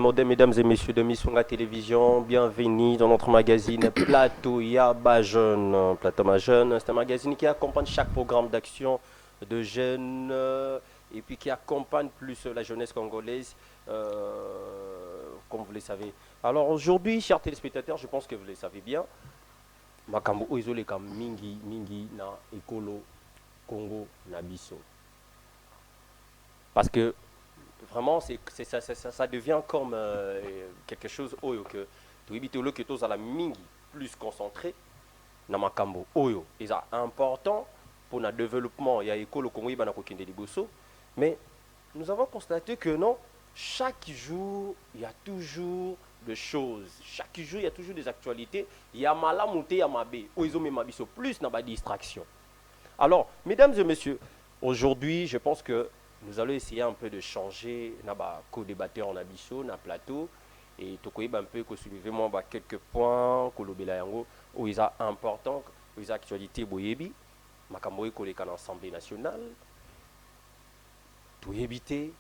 Modem, mesdames et messieurs de Missunga Télévision, bienvenue dans notre magazine Plateau Yaba Jeune. Plateau Ma Jeune, c'est un magazine qui accompagne chaque programme d'action de jeunes et puis qui accompagne plus la jeunesse congolaise, comme vous le savez. Alors aujourd'hui, chers téléspectateurs, je pense que vous le savez bien, Makambo Oizole kam mingi na ekolo Congo na biso. Parce que vraiment, ça devient comme quelque chose oyo que tu évites le que tous à la mingi plus concentré na makambo oyo. Et c'est important pour le développement. Il y a école Congo ibana kokende liboso, mais nous avons constaté que non, chaque jour il y a toujours des choses. Chaque jour il y a toujours des actualités. Il y a malamuté, il y a mabé. Oizo me mabiso plus na ba distraction. Alors, mesdames et messieurs, aujourd'hui, je pense que nous allons essayer un peu de changer naba co-débatteur en abisso, na plateau, et tokoyeba un peu que soulever moi quelques points, kolobela yango, où ils sont importants, où ils actualité boyebi, makamboy koleka dans l'Assemblée nationale, tout éviter,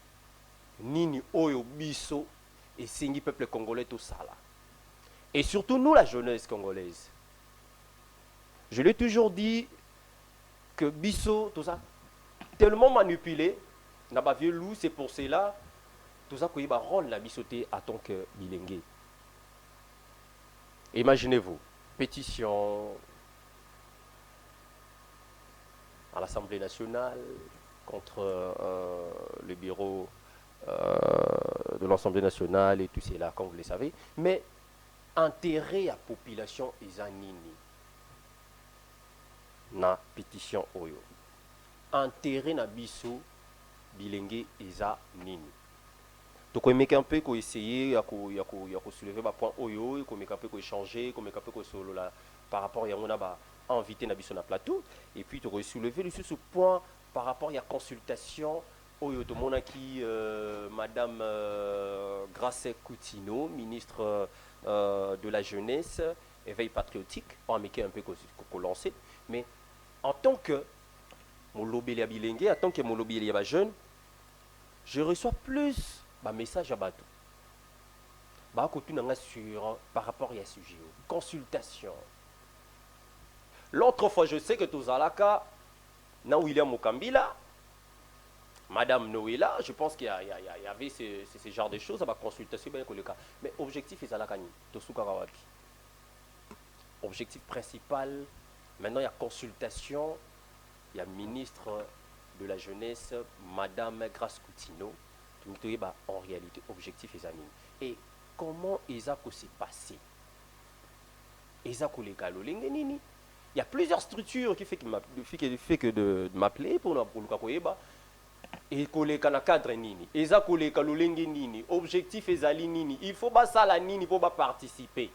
nini oyo biso, et singi peuple congolais tout ça là. Et surtout nous, la jeunesse congolaise. Je l'ai toujours dit que biso, tout ça, tellement manipulé, n'a pas vu loup, c'est pour cela, tout ça, qu'il y a un rôle la bisoté à tant que bilingue. Imaginez-vous, pétition à l'Assemblée nationale contre le bureau de l'Assemblée nationale et tout cela, comme vous le savez, mais intérêt à la population est nini na pétition oyo. Intérêt na biso bilingue eza nini. Donc on met un peu qu'on essayer à soulever ba point oyo, qu'on met un peu qu'on échanger, qu'on met un peu qu'on solo là par rapport à on a ba invité na biso na plateau et puis tu soulever le ce point par rapport à la consultation oyo to mona qui madame Grace Coutinho, ministre de la jeunesse éveil patriotique, on met un peu qu'on lancer, mais en tant que mon lobby bilingue, en tant que mon lobby jeune, je reçois plus de messages à bateau. Sur par rapport à ce sujet, consultation. L'autre fois, je sais que tous à la cas, na William Mokambila, Madame Noëlla, je pense qu'il y avait ce genre de choses à ma consultation, mais objectif est à la cani, objectif principal, maintenant il y a consultation. Il y a ministre de la jeunesse, Madame Grace Coutinho, qui est en réalité objectif et comment ils ont s'est passé. Ils ont il y a plusieurs structures qui fait que de m'appeler pour le et collé dans cadre nini. Ils ont collé nini. Objectif est nini. Il faut pas ça la nini pour participer.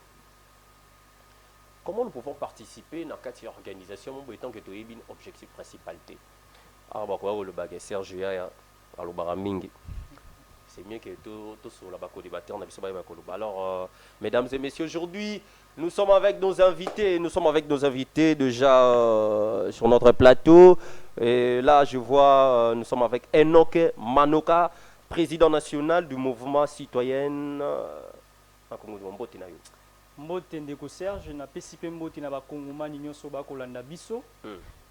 Comment nous pouvons participer dans cette organisation étant que tu as un objectif principal? C'est mieux que tout sur la co-débatteur. Alors, mesdames et messieurs, aujourd'hui, nous sommes avec nos invités. Nous sommes avec nos invités déjà sur notre plateau. Et là, je vois, nous sommes avec Enoch Manoka, président national du mouvement citoyen. Mbote ndeko Serge na PCP mbote na bakongomani nyonso bakolanda biso.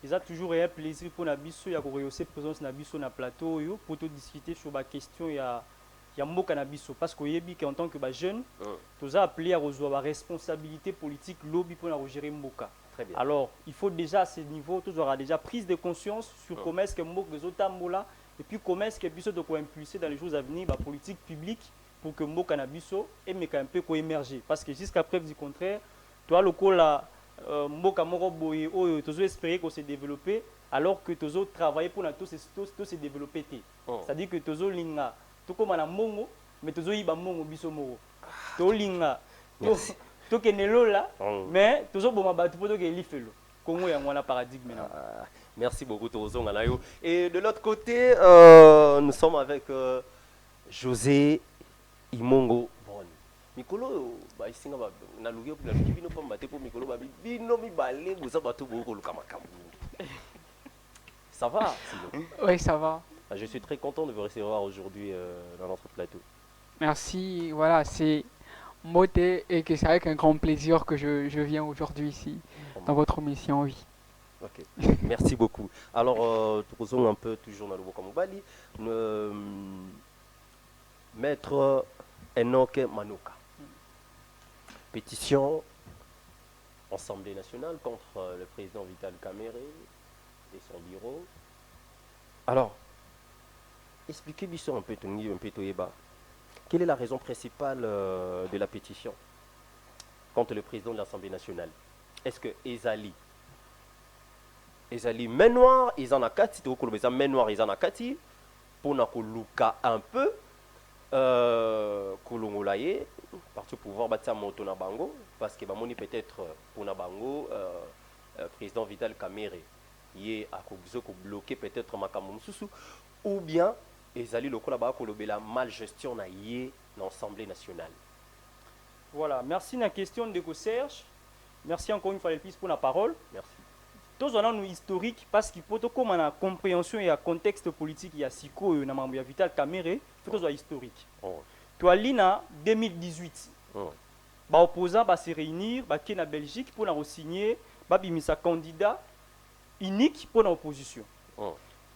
Ils ont toujours un plaisir pour na biso ya ko rehausser présence na biso na plateau yo pour te discuter sur ba question ya mboka na biso parce que yebi que en tant que ba jeune, tous a appelé à recevoir ba responsabilité politique lobby pour na gérer mboka. Très bien. Alors, il faut déjà à ce niveau tous aura déjà prise de conscience sur comment est-ce que mboka zotambola et puis comment est-ce que biso de quoi impulser dans les jours à venir ba politique publique pour que mboka na biso et mais un peu ko émerger parce que jusqu'à preuve du contraire toi le la mboka moko boye oyo tozo espérer qu'on se développer alors que tozo travailler pour na tous se développer c'est-à-dire que tozo linga to comme na mongo mais tozo yiba mongo biso moko to linga to kenelo là mais tozo boma batu poto ke lifelo Congo ya ngwana paradigme na. Merci beaucoup tozo nganayo et de l'autre côté nous sommes avec José Imongo Bon. Mikolo ba isinga ba na lugi bino pa mate po mikolo ba bino mi balé boza bato boko luka makambu. Ça va? Oui, ça va. Je suis très content de vous recevoir aujourd'hui dans notre plateau. Merci. Voilà, c'est Moté et que c'est avec un grand plaisir que je viens aujourd'hui ici dans votre émission, oui. Ok, merci beaucoup. Alors, nous un peu toujours dans le Bokamobali. Maître Enoke Manoka. Pétition Assemblée nationale contre le président Vital Kamere et son bureau. Alors, expliquez-moi un peu, Toyeba. Quelle est la raison principale de la pétition contre le président de l'Assemblée nationale? Est-ce que Ezali main noire, ils en ont kati, main noire, ils en ont kati, pour nakoluka un peu, kolongolaye, parti au pouvoir bâtir moto na bango, parce que bamoni peut-être pour na bango, président Vital Kamere, yé a bloqué peut-être makambo mususu, ou bien Ezali lokola ba kolobela mal gestion na yé dans l'Assemblée nationale. Voilà, merci na question de Serge. Merci encore une fois plus pour la parole. Merci. Tous on a nous historique parce qu'il faut comme on a compréhension et un contexte politique il y a siko na mambo ya Vital Kamere, faut soit historique. Toi lina 2018. Ba opposant ba se réunir, ba ki na Belgique pour na signer, ba bimisa candidat unique pour l'opposition.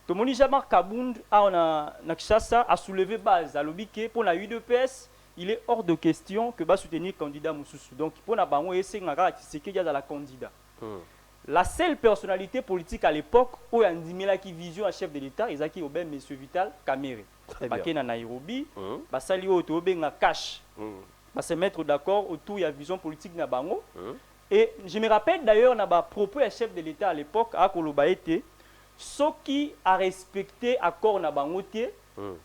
Tout le monde Jamar Kabound a Kinshasa a soulevé base à l'obike pour la UDPS, il est hors de question que va soutenir le candidat Moussoussou. Donc pour la bango essayer ngara Tshisekedi ya la candidat. La seule personnalité politique à l'époque où il y a une vision à chef de l'État, ils ont qui obé monsieur Vital Kamere. Baké na Nairobi, basali o to benga cash. Ba se mettre d'accord autour de la vision politique na bango. Et je me rappelle d'ailleurs na ba propos à chef de l'État à l'époque à Koloba été ceux qui a respecté accord na bango té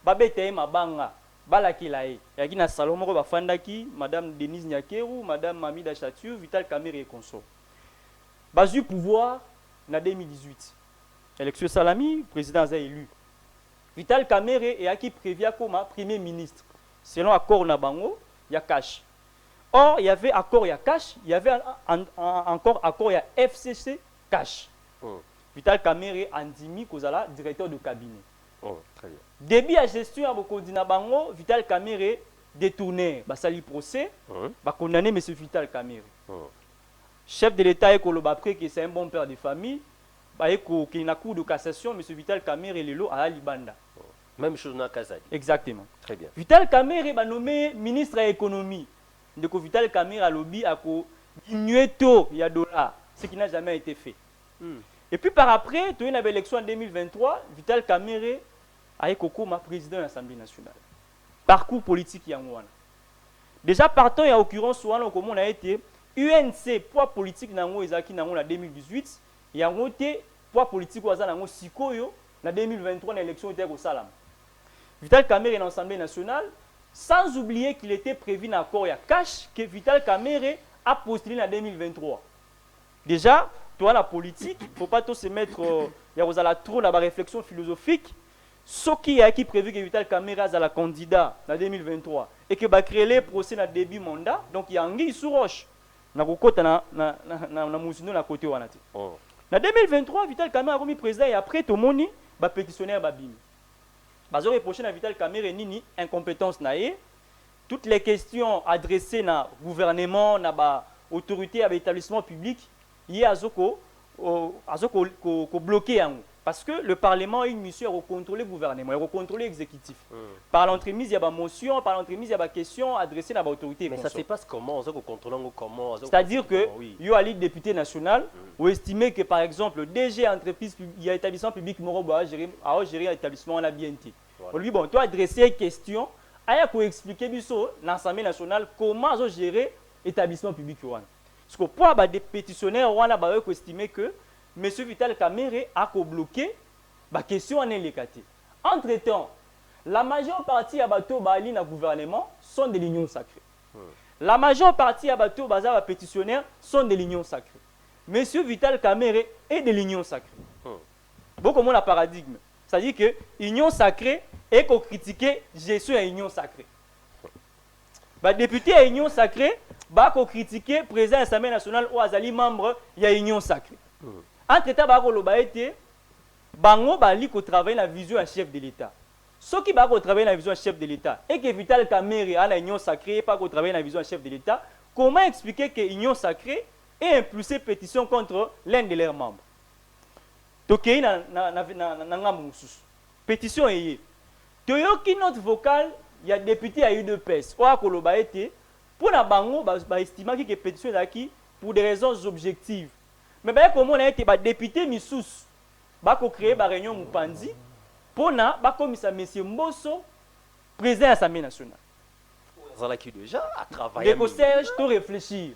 babete mabanga balaki laé. Yaki na Salomon ba fandaki madame Denise Nyakeru, madame Mamida Chatiu, Vital Kamere et consort. Basu pouvoir en 2018. Élection Salami, président a élu. Vital Kamere et qui prévient comme premier ministre. Selon accord Nabango, il y a cash. Or, il y avait accord, il y a cash. Il y avait encore accord, il y a FCC cash. Vital Kamere Andimi Kozala, directeur de cabinet. Très bien. Début à gestion à Bokondi Nabango, Vital Kamere détourné. Basali procès, condamné M. Vital Kamere. Chef de l'État est après que c'est un bon père de famille, qui est en cours de cassation, M. Vital Kamere et Lelo à Libanda. Même chose dans Kazadi. Exactement. Très bien. Vital Kamere est nommé ministre de l'économie. Donc Vital Kamere a lobby à diminuer taux il y a dollars, ce qui n'a jamais été fait. Et puis par après, tu as une élection en 2023, Vital Kamere a été président de l'Assemblée nationale. Parcours politique il y a déjà partant et en occurrence comme on a été UNC poids politique nango ezaki nango na 2018 yango te poids politique waza nango sikoyo na 2023 na élection était au Salam. Vital Kamere dans l'Assemblée nationale sans oublier qu'il était prévu dans l'accord ya cash que Vital Kamere a postulé en 2023. Déjà, toi la politique, faut pas tout se mettre ya ozala trop na ba réflexion philosophique. Ce qui a prévu que Vital Kamere a la candidat en 2023 et que va créer les procès dans début mandat, donc il y a anguille sous roche. Na kokota na musino na côté wana te. Na 2023 Vital Kamere a remis président et après tout moni ba pétitionnaire ba bimi. Bazo reprocher na Vital Kamere nini incompétence na ye. Toutes les questions adressées na gouvernement na ba autorité à établissement public, y azoko bloqué yango. Parce que le Parlement a une mission à contrôler le gouvernement, à contrôler l'exécutif. Par l'entremise, il y a des motions, par l'entremise, il y a des questions adressées à l'autorité. Mais ça se passe comment? On contrôle comment? C'est-à-dire que il y a un député national, ou estimé que par exemple, DG entreprise, il y a un établissement public qui a géré l'établissement en BNT. On lui dit, bon, tu as adressé une question, pour expliquer l'Assemblée nationale comment gérer l'établissement public. Parce que pour des pétitionnaires, on a estimé que M. Vital Kamere a bloqué la question en élecate. Entre-temps, la majeure partie de bateaux bali na gouvernement sont de l'union sacrée. La majeure partie de bateaux bazar pétitionnaires sont de l'union sacrée. M. Vital Kamere est de l'union sacrée. Beaucoup moins le paradigme. C'est-à-dire que l'union sacrée est qu'on critique gestion à l'union sacrée. Les députés à l'union sacrée qu'on critique le président de l'Assemblée nationale ou azali membre de l'union sacrée. Entre-temps, bango bali ko travailler la vision à chef de l'État. ceux qui vont travailler dans la vision chef de l'État et que Vital Kamerhe a l'union sacrée pas travailler dans la vision chef de l'État, comment expliquer que l'union sacrée ait impulsé pétition contre l'un de leurs membres? Donc il y a une pétition est qui notre vocal, il y a député à UDPS ou à Kolobaete pour la bango estimer que pétition est qui pour des raisons objectives. Mais comment on a été député Missous va créer une réunion Mupanzi pour na comme ça monsieur Mbosso président de l'Assemblée nationale. Vous avez déjà à travailler. Les Serge tout réfléchir.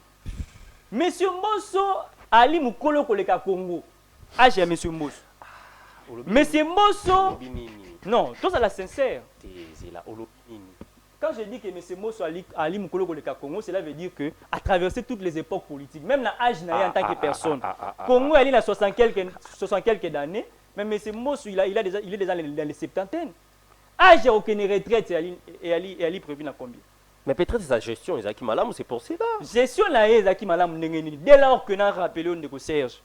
Monsieur Mbosso Ali Mukolo Koleka Congo. Ah j'ai monsieur Mbosso. Monsieur Mbosso. Non, tout ça la sincère. Quand je dis que monsieur Mbosso Ali Mukolo Koleka Congo, cela veut dire que à travers toutes les époques politiques, même la âge n'a en tant que personne. Congo elle a 60 quelques années. Mais M. Mbosso, il est déjà dans les septantaines. Ah, j'ai aucune retraite et elle est prévue dans combien? Mais peut-être sa gestion, Isaki Malam, c'est pour cela. Gestion, là, Isaki Malam, dès lors que nous avons rappelé au Serge,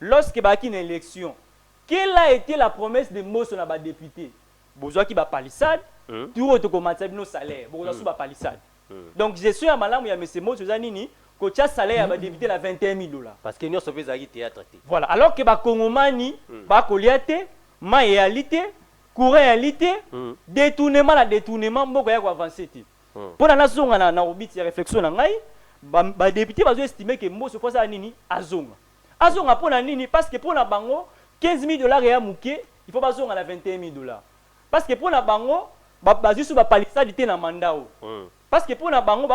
lorsque il y a une élection, quelle a été la promesse de Mbosso dans le député? Besoin qui va palissade, tout le monde nos salaires, besoin qui va palissade. Donc, gestion à Malam, il y a M. Mbosso, que tu as salaire à débuter la 21 000 $. Parce que nous sommes des théâtres. Voilà. Alors que les Congomani, les réalité, courant réalité, détournement, la détournement, beaucoup avancer. Pour la nation, on a une réflexion. Les députés vont estimer que Mbosso faut ça nini azonga. Azonga pour la nini parce que pour la bango 15 000 $ et mouké, il faut pas zonga la 21 000 $. Parce que pour la bango, juste ba palissade était dans mandat. Parce que pour la bango,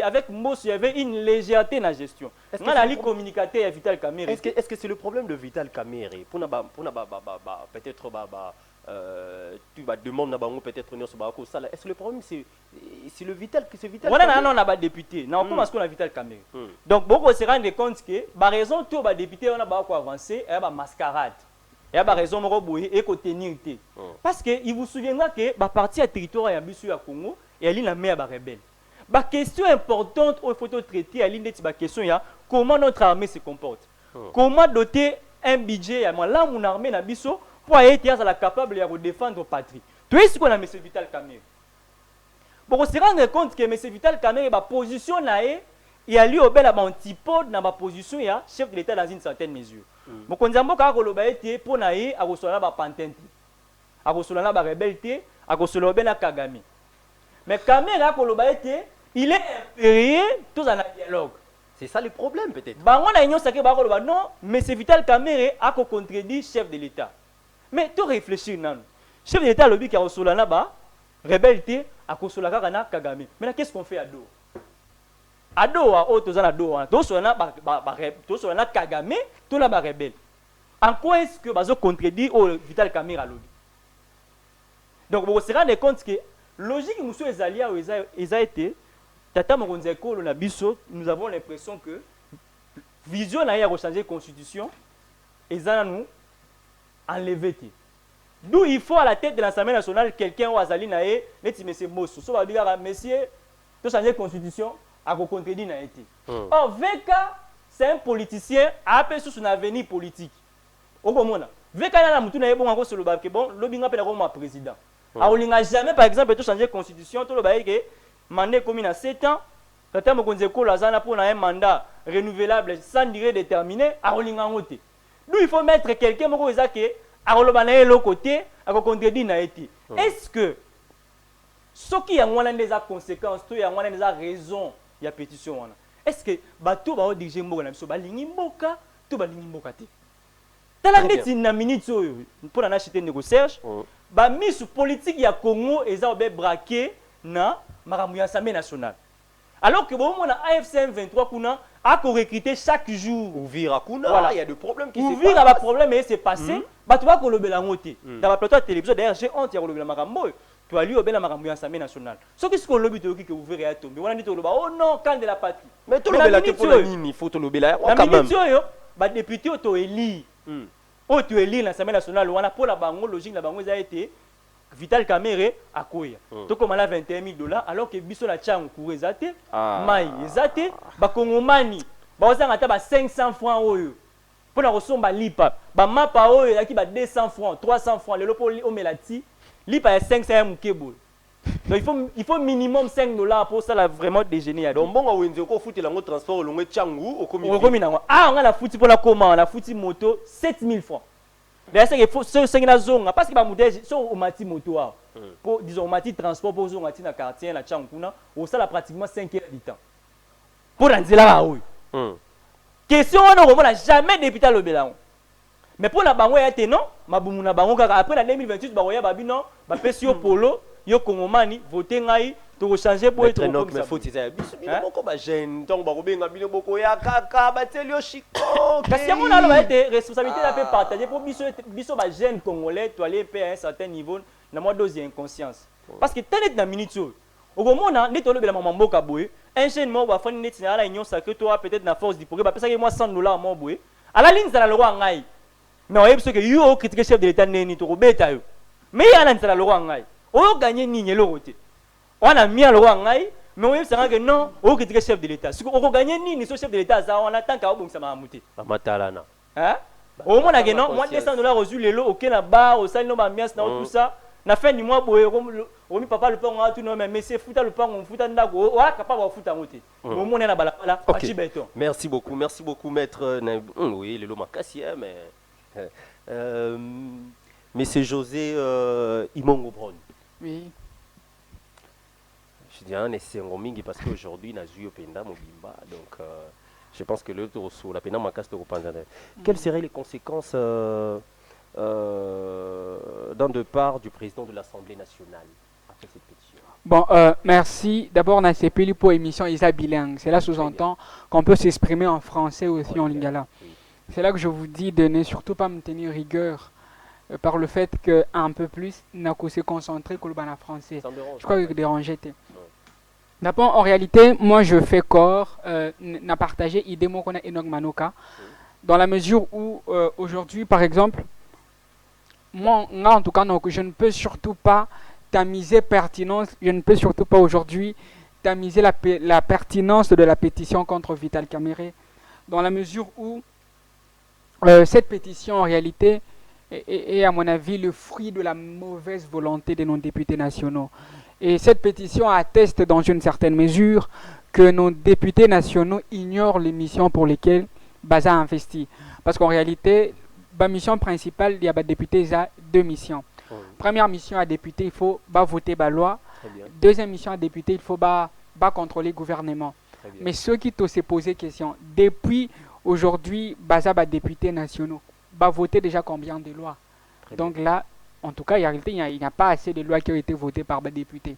avec Mbosso, il y avait une légèreté dans la gestion. On a les communicateurs à Vital Kamerhe. Est-ce que c'est le problème de Vital Kamerhe? Pour peut-être tu vas demander peut-être est-ce que le problème c'est le Vital que c'est Vital Kamerhe? Non, on a pas député. Non, comment est-ce qu'on a Vital Kamerhe? Donc beaucoup se rendent compte que par raison tout les députés on a pas quoi avancer, il y a mascarade. Il y a raison de rebouiller et de tenir. Parce que il vous souviendra que la partie à territoire à Congo et elle est la meilleure rebelle. La question importante qu'il faut traiter à l'île de question est comment notre armée se comporte. Comment doter un budget là mon armée na biso pour être capable de défendre la patrie. Tu sais ce qu'on a M. Vital Kamerhe. Pour se rendre compte que M. Vital Kamerhe la position là il a lui au bel antipode dans ma position ya chef de l'État dans une certaine mesure. Mon konzambo ka koloba ete pour naé a kosola ba pantente. A kosola ba rebelle a kosola ben Kagame. Mais Kamerhe a koloba ete il est impérié tous en dialogue. C'est ça le problème peut-être. Bango na union sacrée ba koloba non, mais c'est Vital Kamerhe a ko contredit chef de l'État. Mais tu réfléchis nan. Chef de l'État lobi ka kosola na ba rebelle a kosola ka na Kagame. Maintenant qu'est-ce qu'on fait à dos? Adoa o tozana doa to so na Kagame to na ba rebelle. En quoi est-ce que bazo contredit au Vital Kamerhe a lobi? Donc vous se rendez compte que logique monsieur Ezalia ou Eza été tata mokonzi ekolo na biso nous avons l'impression que vision na ya changer constitution ezana nous enlever. D'où il faut à la tête de l'Assemblée nationale quelqu'un ou azali na e neti monsieur Mbosso so ba dire monsieur to changer constitution a contredit na été. Or VK c'est un politicien a appelé sur son avenir politique. Au bomona VK na mutu na yebonga ko solo ba ke bon lobinga pe na ko ma président. A jamais par exemple tout changer constitution tout le bail que mandat commun à 7 ans tata mokonzi ko lazana pour un mandat renouvelable sans durée déterminée a olinga ngote. D'où il faut mettre quelqu'un moko ezake a loba na l'autre côté a contredit na été. Est-ce que ce qui a moins des conséquences, tout y a moins des raisons il y a pétition wana. Est-ce que bato ba diriger mboka na biso ba lingi mboka to ba lingi mboka te? Tala ndeti na minute oyo pour na acheter nego Serge ba mise politique ya Congo eza obe braqué na makambo ya Assemblée nationale. Alors que bon na AFC M23 kuna a ko recruter chaque jour Ouvira kuna voilà. Il y a des problèmes qui se passent. Ouvira ba problème et c'est passé bato ba ko lobela ngote. Dans la plateau de télévision d'ailleurs j'ai honte ya ko lobela makambo. Tu as lu au bel amarambu Assemblée nationale. Ce qui est ce qu'on lobby que vous verrez à tomber. On a dit oh non, quand de la patrie. Mais tout le monde pour la ligne, il faut tout le bel quand même. Les députés ont élu. Ont élu l'Assemblée nationale. On a pour la bango logique la bango a été Vital Kamerhe à Koya. Tout comme à 21 000 $ alors que biso la tchang couré zate, mai zate, ba kongomani, ba osanga ta ba 500 francs oyo. Pour la ressource ba lipa, ba mapa oyo yaki ba 200 francs, 300 francs le lopo o melati. Li pa 500 mukebo. Donc il faut minimum 5 dollars pour ça là vraiment déjeuner. Donc bon on wenze ko futi lango transport longue changu au comité. Au comité ah on a la fouti pour la commande, la fouti moto 7000 francs. D'ailleurs c'est qu'il faut ce na zonga parce que ba modèle so au mati moto pour disons mati transport pour zonga ti na quartier na chankuna, au ça là pratiquement 5 heures du temps. Pour nzela oui. Question on n'a jamais député le Bélan. Mais pour la bango ya te non, mabumu na bango kaka après la 2028 ba ya babi non, ba pesi yo polo, yo kongomani voter ngai to changer pour être non mais faut dire biso bino boko ba jeune donc ba ko benga bino boko ya kaka ba telio chiko. Parce que on a la responsabilité la peut partager pour biso ba jeune congolais to aller à un certain niveau na moi dose inconscience. Parce que telle na minute au moment ne to le bela mamboka boy, un jeune mo ba fani net na la union sacrée toi peut-être na force du progrès ba pesa que moi 100 dollars mo boy. À la ligne ça la loi ngai. Mais on sait que yo critiquer chef de l'état neni to beta yo. Mais ya na la loi ngai. On gagner ni le côté. On a mis la loi ngai, mais on sait que non, on critiquer chef de l'état. Si on gagner ni ce chef de l'état ça on attend qu'à bon ça m'a muté. Matalana. Hein? Au moins que non, moi 200 dollars reçu les lots OK na bar au salle no ambiance na tout ça. Na fin du mois boy on mi papa le pont tout non mais c'est fouta le pont on fouta ndako on capable de fouta moté. Au moins na balabala parti béton. Merci beaucoup maître oui le lot makasi mais Monsieur José Imongo Brown. Oui. Je dis un essai en mingi parce qu'aujourd'hui, il a joué au Penda Mobimba. Donc, je pense que le tour sur la Penda Macaste au Pandane. Quelles seraient les conséquences d'un départ du président de l'Assemblée nationale après cette pétition? Bon, merci. D'abord, on a CPLU pour émission Isa bilingue. Cela sous-entend qu'on peut s'exprimer en français aussi en lingala. Oui. C'est là que je vous dis de ne surtout pas me tenir rigueur par le fait qu'un peu plus n'a qu'à se concentrer que le ban français. Je crois que déranger. D'abord, en réalité, moi je fais corps, n'a partagé idée moi qu'on a Enoch Manoka, dans la mesure où aujourd'hui, par exemple, moi en tout cas, donc, je ne peux surtout pas tamiser pertinence, je ne peux surtout pas aujourd'hui tamiser la pertinence de la pétition contre Vital Kamerhe, dans la mesure où cette pétition, en réalité, est, à mon avis, le fruit de la mauvaise volonté de nos députés nationaux. Et cette pétition atteste, dans une certaine mesure, que nos députés nationaux ignorent les missions pour lesquelles Baza a investi. Parce qu'en réalité, la mission principale, il y a des députés, il y a deux missions. Première mission à député, il faut voter la loi. Deuxième mission à député, il faut contrôler le gouvernement. Mais ceux qui t'ont posé question, depuis aujourd'hui, Baza députés nationaux, voter déjà combien de lois? Donc là, en tout cas, en réalité, il n'y a pas assez de lois qui ont été votées par les députés.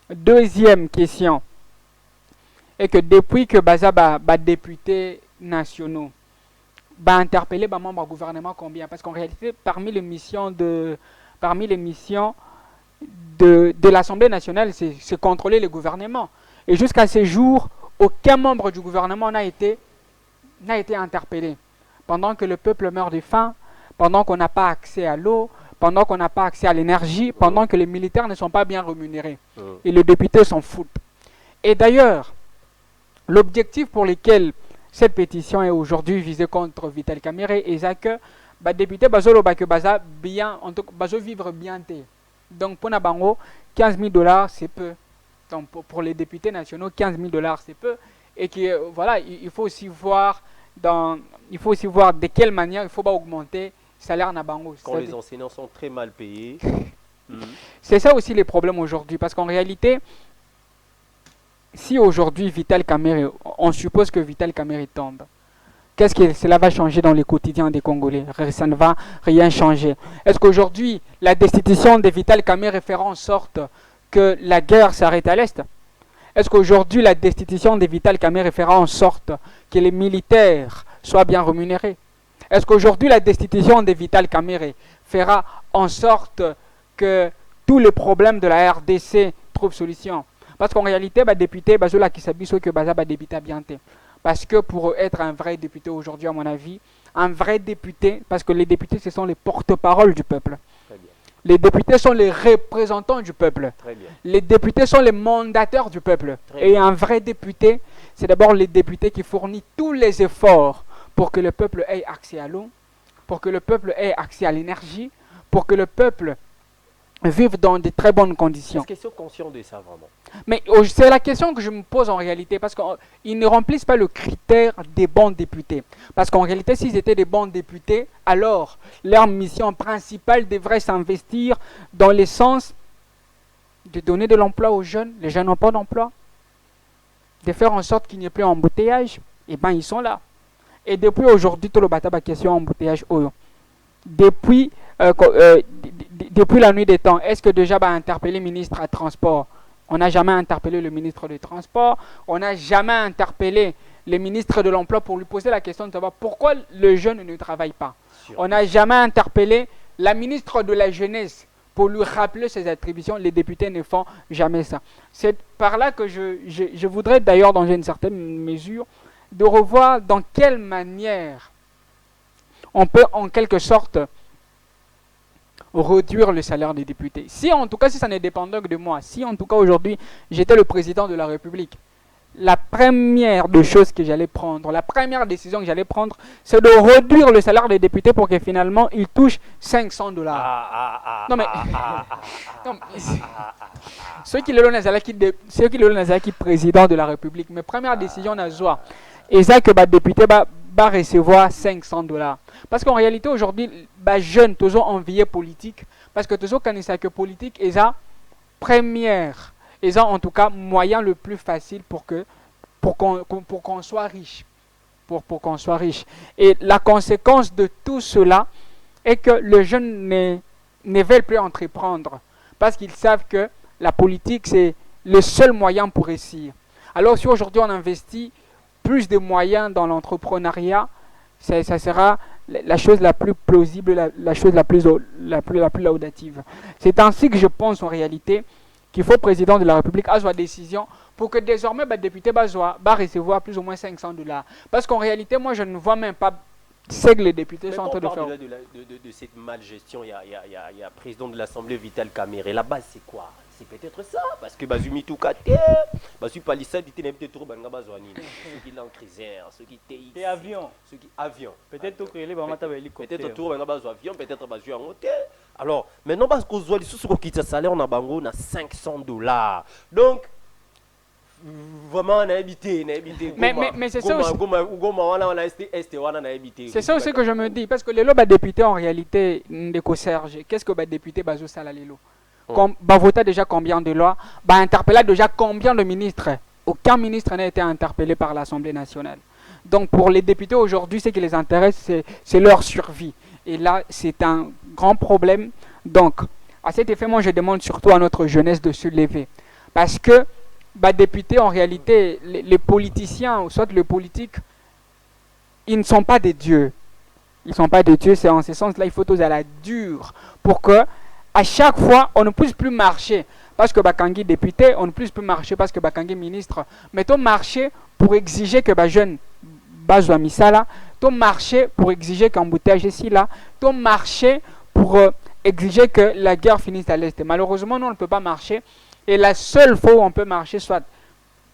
Deuxième question est que depuis que Baza députés nationaux, interpeller les membres du gouvernement combien? Parce qu'en réalité, parmi les missions de l'Assemblée nationale, c'est contrôler le gouvernement. Et jusqu'à ce jour, aucun membre du gouvernement n'a été interpellé. Pendant que le peuple meurt de faim, pendant qu'on n'a pas accès à l'eau, pendant qu'on n'a pas accès à l'énergie, pendant que les militaires ne sont pas bien rémunérés. Et les députés s'en foutent. Et d'ailleurs, l'objectif pour lequel cette pétition est aujourd'hui visée contre Vital Kamerhe est que les députés vivre bien. Donc pour Nabango, 15 000 $, c'est peu. Donc pour les députés nationaux, 15 000 $, c'est peu. Et que voilà, il faut aussi voir de quelle manière il faut augmenter le salaire Nabango. Quand les enseignants sont très mal payés. C'est ça aussi les problèmes aujourd'hui. Parce qu'en réalité, si aujourd'hui Vital Kamerhe, on suppose que Vital Kamerhe tombe, qu'est-ce que cela va changer dans le quotidien des Congolais? Ça ne va rien changer. Est-ce qu'aujourd'hui, la destitution de Vital Kamerhe fera en sorte que la guerre s'arrête à l'Est? Est-ce qu'aujourd'hui, la destitution de Vital Kamerhe fera en sorte que les militaires soient bien rémunérés? Est-ce qu'aujourd'hui, la destitution de Vital Kamerhe fera en sorte que tous les problèmes de la RDC trouvent solution? Parce qu'en réalité, les députés, qui s'habillent que Baza député bien. Parce que pour être un vrai député aujourd'hui, à mon avis, un vrai député, parce que les députés, ce sont les porte-paroles du peuple. Les députés sont les représentants du peuple. Les députés sont les mandateurs du peuple. Et un vrai député, c'est d'abord les députés qui fournissent tous les efforts pour que le peuple ait accès à l'eau, pour que le peuple ait accès à l'énergie, pour que le peuple vivent dans de très bonnes conditions. Est-ce qu'ils sont conscients de ça vraiment? Mais c'est la question que je me pose en réalité, parce qu'ils ne remplissent pas le critère des bons députés. Parce qu'en réalité, s'ils étaient des bons députés, alors leur mission principale devrait s'investir dans le sens de donner de l'emploi aux jeunes. Les jeunes n'ont pas d'emploi. De faire en sorte qu'il n'y ait plus d'embouteillage. Eh bien, ils sont là. Et depuis aujourd'hui, tout le bataille la question embouteillage. Depuis la nuit des temps, est-ce que déjà interpellé le ministre à transport? On n'a jamais interpellé le ministre des Transports. On n'a jamais interpellé le ministre de l'Emploi pour lui poser la question de savoir pourquoi le jeune ne travaille pas. On n'a jamais interpellé la ministre de la Jeunesse pour lui rappeler ses attributions. Les députés ne font jamais ça. C'est par là que je voudrais d'ailleurs, dans une certaine mesure, de revoir dans quelle manière on peut en quelque sorte réduire le salaire des députés. Si en tout cas, si ça ne dépendait que de moi, si en tout cas aujourd'hui j'étais le président de la République, la première des choses que j'allais prendre, la première décision que j'allais prendre, c'est de réduire le salaire des députés pour que finalement ils touchent $500. Non mais, ceux qui le l'ont qui président de la République, mes premières décisions n'azoa, et ça que le député va recevoir $500. Parce qu'en réalité, aujourd'hui, les jeunes, tous ont envie politique. Parce que tous ont connaissent que politique, et ça, première, et ça, en tout cas, moyen le plus facile pour qu'on soit riche. Pour qu'on soit riche. Et la conséquence de tout cela est que les jeunes ne veulent plus entreprendre. Parce qu'ils savent que la politique, c'est le seul moyen pour réussir. Alors, si aujourd'hui on investit plus de moyens dans l'entrepreneuriat, ça sera la chose la plus plausible, la chose la plus laudative. C'est ainsi que je pense en réalité qu'il faut, président de la République, à sa décision pour que désormais le député va recevoir plus ou moins $500. Parce qu'en réalité, moi, je ne vois même pas ce que les députés sont en train de faire. De cette malgestion, il y a le président de l'Assemblée, Vital Kamerhe. La base, c'est quoi? C'est peut-être ça, parce que Bazumi Toukate, Basu Palissa, dit qu'il y a peut-être trop de Bazouani, ceux qui l'ont crisère, ceux qui et avion. Ceux qui avion. Peut-être que les Bamata hélicoptère. Peut-être trop de avion, peut-être Basu en hôtel. Alors, maintenant, parce qu'on voit les sous qui te salaire, on a bango, on a $500. Donc, vraiment, on a habité. Mais c'est ça aussi. C'est ça aussi que je me dis, parce que les lots députés, en réalité, Serge, qu'est-ce que les députés Bazou Salalelo? Voter déjà combien de lois, interpeller déjà combien de ministres. Aucun ministre n'a été interpellé par l'Assemblée nationale. Donc pour les députés aujourd'hui, ce qui les intéresse, c'est leur survie. Et là, c'est un grand problème. Donc, à cet effet, moi, je demande surtout à notre jeunesse de se lever. Parce que les députés, en réalité, les politiciens, ou soit les politiques, ils ne sont pas des dieux. Ils ne sont pas des dieux. C'est en ce sens-là, il faut tous à la dure pour que à chaque fois, on ne puisse plus marcher parce que Bakangi député, on ne puisse plus marcher parce que Bakangi ministre. Mais ton marcher pour exiger que jeune Bazoua Misala, ton marcher pour exiger qu'embouteillage ici là, ton marcher pour exiger que la guerre finisse à l'Est. Malheureusement, nous, on ne peut pas marcher. Et la seule fois où on peut marcher, soit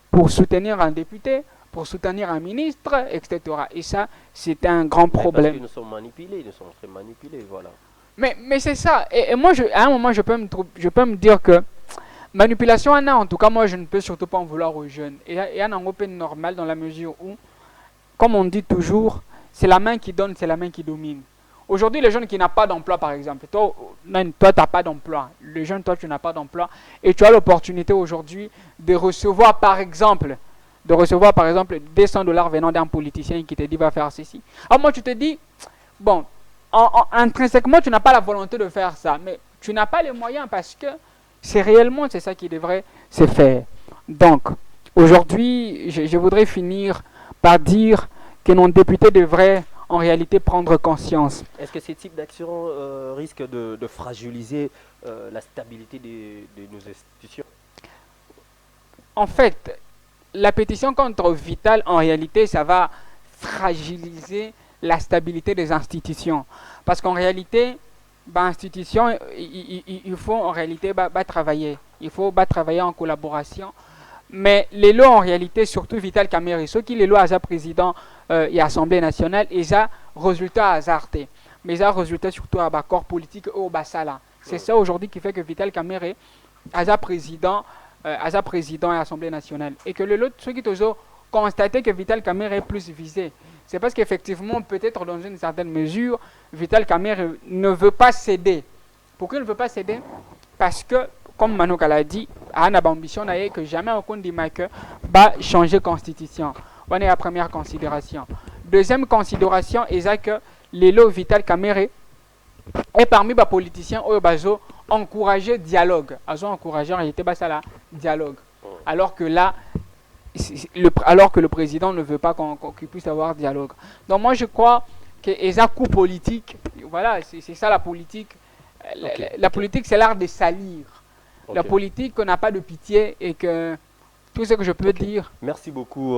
pour soutenir un député, pour soutenir un ministre, etc. Et ça, c'est un grand problème. Parce que nous sommes manipulés, nous sommes très manipulés, voilà. Mais c'est ça. Et moi, à un moment, je peux me dire que manipulation, en tout cas, moi, je ne peux surtout pas en vouloir aux jeunes. Et il y a un open normal dans la mesure où, comme on dit toujours, c'est la main qui donne, c'est la main qui domine. Aujourd'hui, les jeunes qui n'ont pas d'emploi, par exemple, toi, tu n'as pas d'emploi. Le jeune, toi, tu n'as pas d'emploi. Et tu as l'opportunité aujourd'hui de recevoir, par exemple, $200 venant d'un politicien qui te dit va faire ceci. Alors moi, tu te dis, bon, intrinsèquement, tu n'as pas la volonté de faire ça, mais tu n'as pas les moyens parce que c'est ça qui devrait se faire. Donc, aujourd'hui, je voudrais finir par dire que nos députés devraient en réalité prendre conscience. Est-ce que ces types d'actions risquent de fragiliser la stabilité de nos institutions? En fait, la pétition contre Vital, en réalité, ça va fragiliser la stabilité des institutions. Parce qu'en réalité, institutions, il faut en réalité travailler. Il faut travailler en collaboration. Mais les lois, en réalité, surtout Vital Kamerhe, ceux qui les lois à président et Assemblée nationale, ils ont résultat hasardé. Mais ils ont résultat surtout à corps politique au Bassala. C'est ça aujourd'hui qui fait que Vital Kamerhe a président à l'Assemblée nationale. Et que le lot, ceux qui ont constaté que Vital Kamerhe est plus visé, c'est parce qu'effectivement, peut-être dans une certaine mesure, Vital Kamerhe ne veut pas céder. Pourquoi il ne veut pas céder? Parce que, comme Manoka l'a dit, Anna ambition que jamais on compte que va changer constitution. On est la première considération. Deuxième considération, c'est que l'élo Vital Kamerhe est parmi les politiciens qui ont encouragé le dialogue. Ils ont encouragé en réalité le dialogue. Alors que là, le président ne veut pas qu'il puisse avoir dialogue. Donc moi je crois que les coups politiques, voilà, c'est ça la politique. La politique, c'est l'art de salir. La politique, on n'a pas de pitié et que tout ce que je peux dire. Merci beaucoup,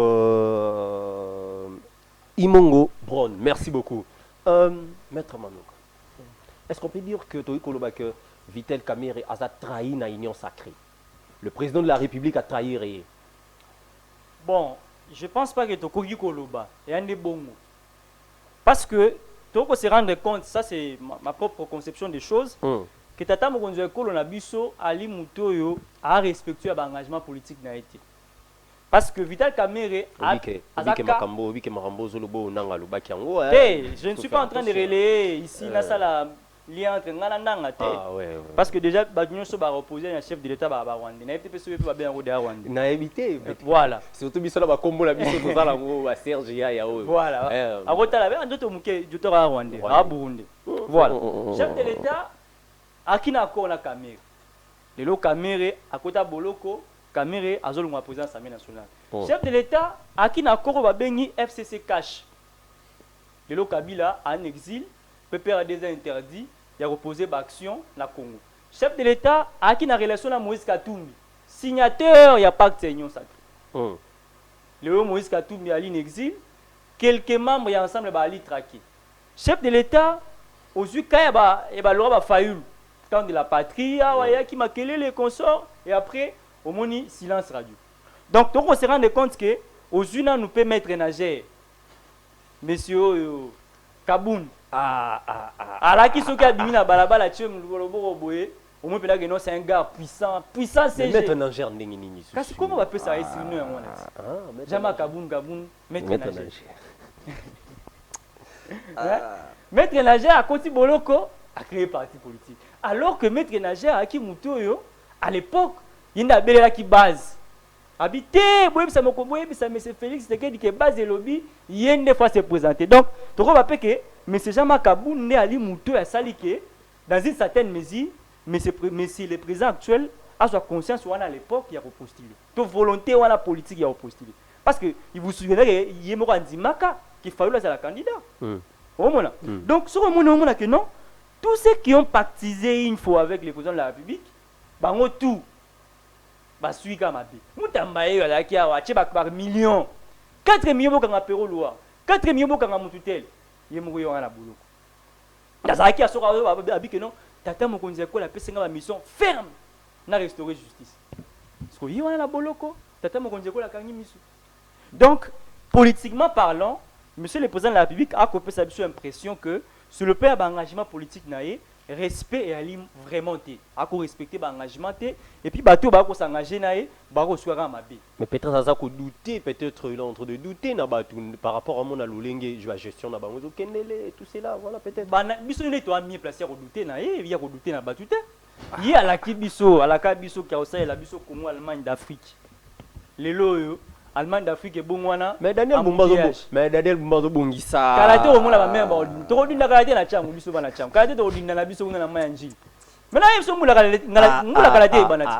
Imongo Brown. Merci beaucoup. Maître Manoka, est-ce qu'on peut dire que que Vital Kamerhe a trahi la union sacrée? Le président de la République a trahi. Bon, je ne pense pas que Tokogi Koloba est un des bons mots. Parce que Toko se rendre compte, ça c'est ma propre conception des choses, que Tata Mokonzo Ekolo Nabiso Ali Mutoyo a respecté l'engagement politique n'a été. Parce que Vital Kamerhe je ne suis pas en train de relayer ici la lien entre Nganandanga. Parce que déjà, nous sommes opposés à un chef de l'État rwandais. N'a été fait bien rwandais. N'a évité. Voilà. Surtout biso la combo la biso tout ça la ngo Serge ya voilà. A rotala ba ndoto muke jotora rwandais, a Burundi. Voilà. Chef de l'État akina ko na Kamerhe. Lelo Kamerhe akota boloko, Kamerhe azolungwa président de l'Assemblée nationale. Chef de l'État akina ko ba bengi FCC cash. Lelo Kabila en exil, PPR a déjà interdit. Il a reposé l'action na Congo. Chef de l'État a qui na relation à Moïse Katumbi. Signateur, il n'y a pas de union sacrée. Le Moïse Katumbi a l'exil. Quelques membres y ensemble ba ali traqué. Chef de l'État, aux yeux quand il y a loi faillu. Temps de la patrie, qui m'a quellé les consorts et après au moni silence radio. Donc on se rend compte que aux yeux nous peut mettre nageur. Monsieur Kaboun. Alors qui sont qui abîment la balabala tu au moins que c'est un gars puissant c'est maître Nanger n'engini. Comment on va appeler ça ici nous Jama Kaboun maître Nager. Maître Nager a continué boloko a créé parti politique. Alors que maître Nager a qui Mutoyo à l'époque il y a une qui base. Habité, ça me comprend, ça me Félix, c'est que base de lobby, il y a une fois se présenter. Donc, tu vois que M. Jean-Marc Kaboun né Ali Moutou a saliqué dans une certaine mesure, mais le président actuel a sa conscience ou à l'époque il a repostulé. Toute volonté ou à la politique il a repostulé. Parce que il vous souvenez qu'il y a Morandi Maka qui fallait la candidat. Donc sur le moment que non, tous ceux qui ont pactisé une fois avec le président de la République, bah on tout. Bah suis comme abé. Moutambaye ala qui a acheté par millions. 4 millions pour un apéro loi. 4 millions pour un moututel. Il mourir en la boulot. Nazaki a sora abi que non, tata Mokonzi Ekolo a fait une mission ferme na restaurer justice. Parce que il en la boloko, tata Mokonzi Ekolo a kangi mission. Donc politiquement parlant, monsieur le président de la République a coupé sa impression que sur le plan d'engagement politique naé respect et alim vraiment té a respecter l'engagement té et puis bateau ba ko s'engager naé ba ko soira mabé. Mais peut-être ça ko douter, peut-être il est en train de douter na bateau par rapport à mon alolenge la gestion na bango kendele tout cela voilà peut-être ba biso ne to mieux placé à douter naé il y a ko douter na bateau té il y a la kibiso à la kabiso qui a aussi la biso comme Allemagne d'Afrique les loyo Allemagne d'Afrique est bon wana mais Daniel Bumbazo bongisa kalate au mona ba memba to dinda kalate na changu biso bana changu kalate to dinda na biso na mayanji maintenant ils sont mula kalate banati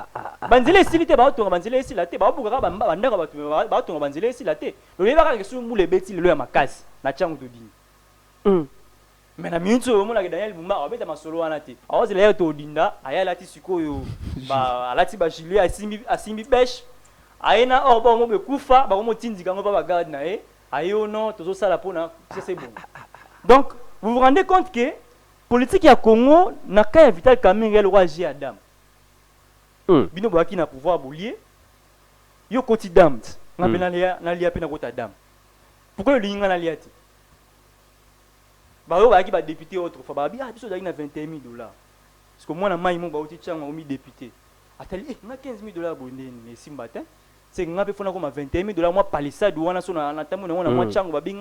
banzile silite ba to banzile silate ba buka ba bandaka ba to banzile silate lo yeba ka kesu mule beti le ya makasi na changu to dinda mais na minto au mona ke Daniel Bumba obeta masolo wana te awazile ya to dinda aya lati sikoyo ba alati ba gilet asimbi besh aina orba mo be kufa ba mo tindika ngo ba garde na ayo non tozo sala pona c'est bon. Donc vous vous rendez compte que politique ya Congo na ka Vital Kamerhe le roi J Adam bino boaki na pouvoir bolier yo koti dam na pena na lia pena kota dam pourquoi le linga na liati ba yo ba ki ba député autrefois ba bi biso daki na $21,000 Parce que moi, je suis député. Attends, on a 15 000 $, ici matin. C'est que je suis 21 000 $, moi, palissade, on a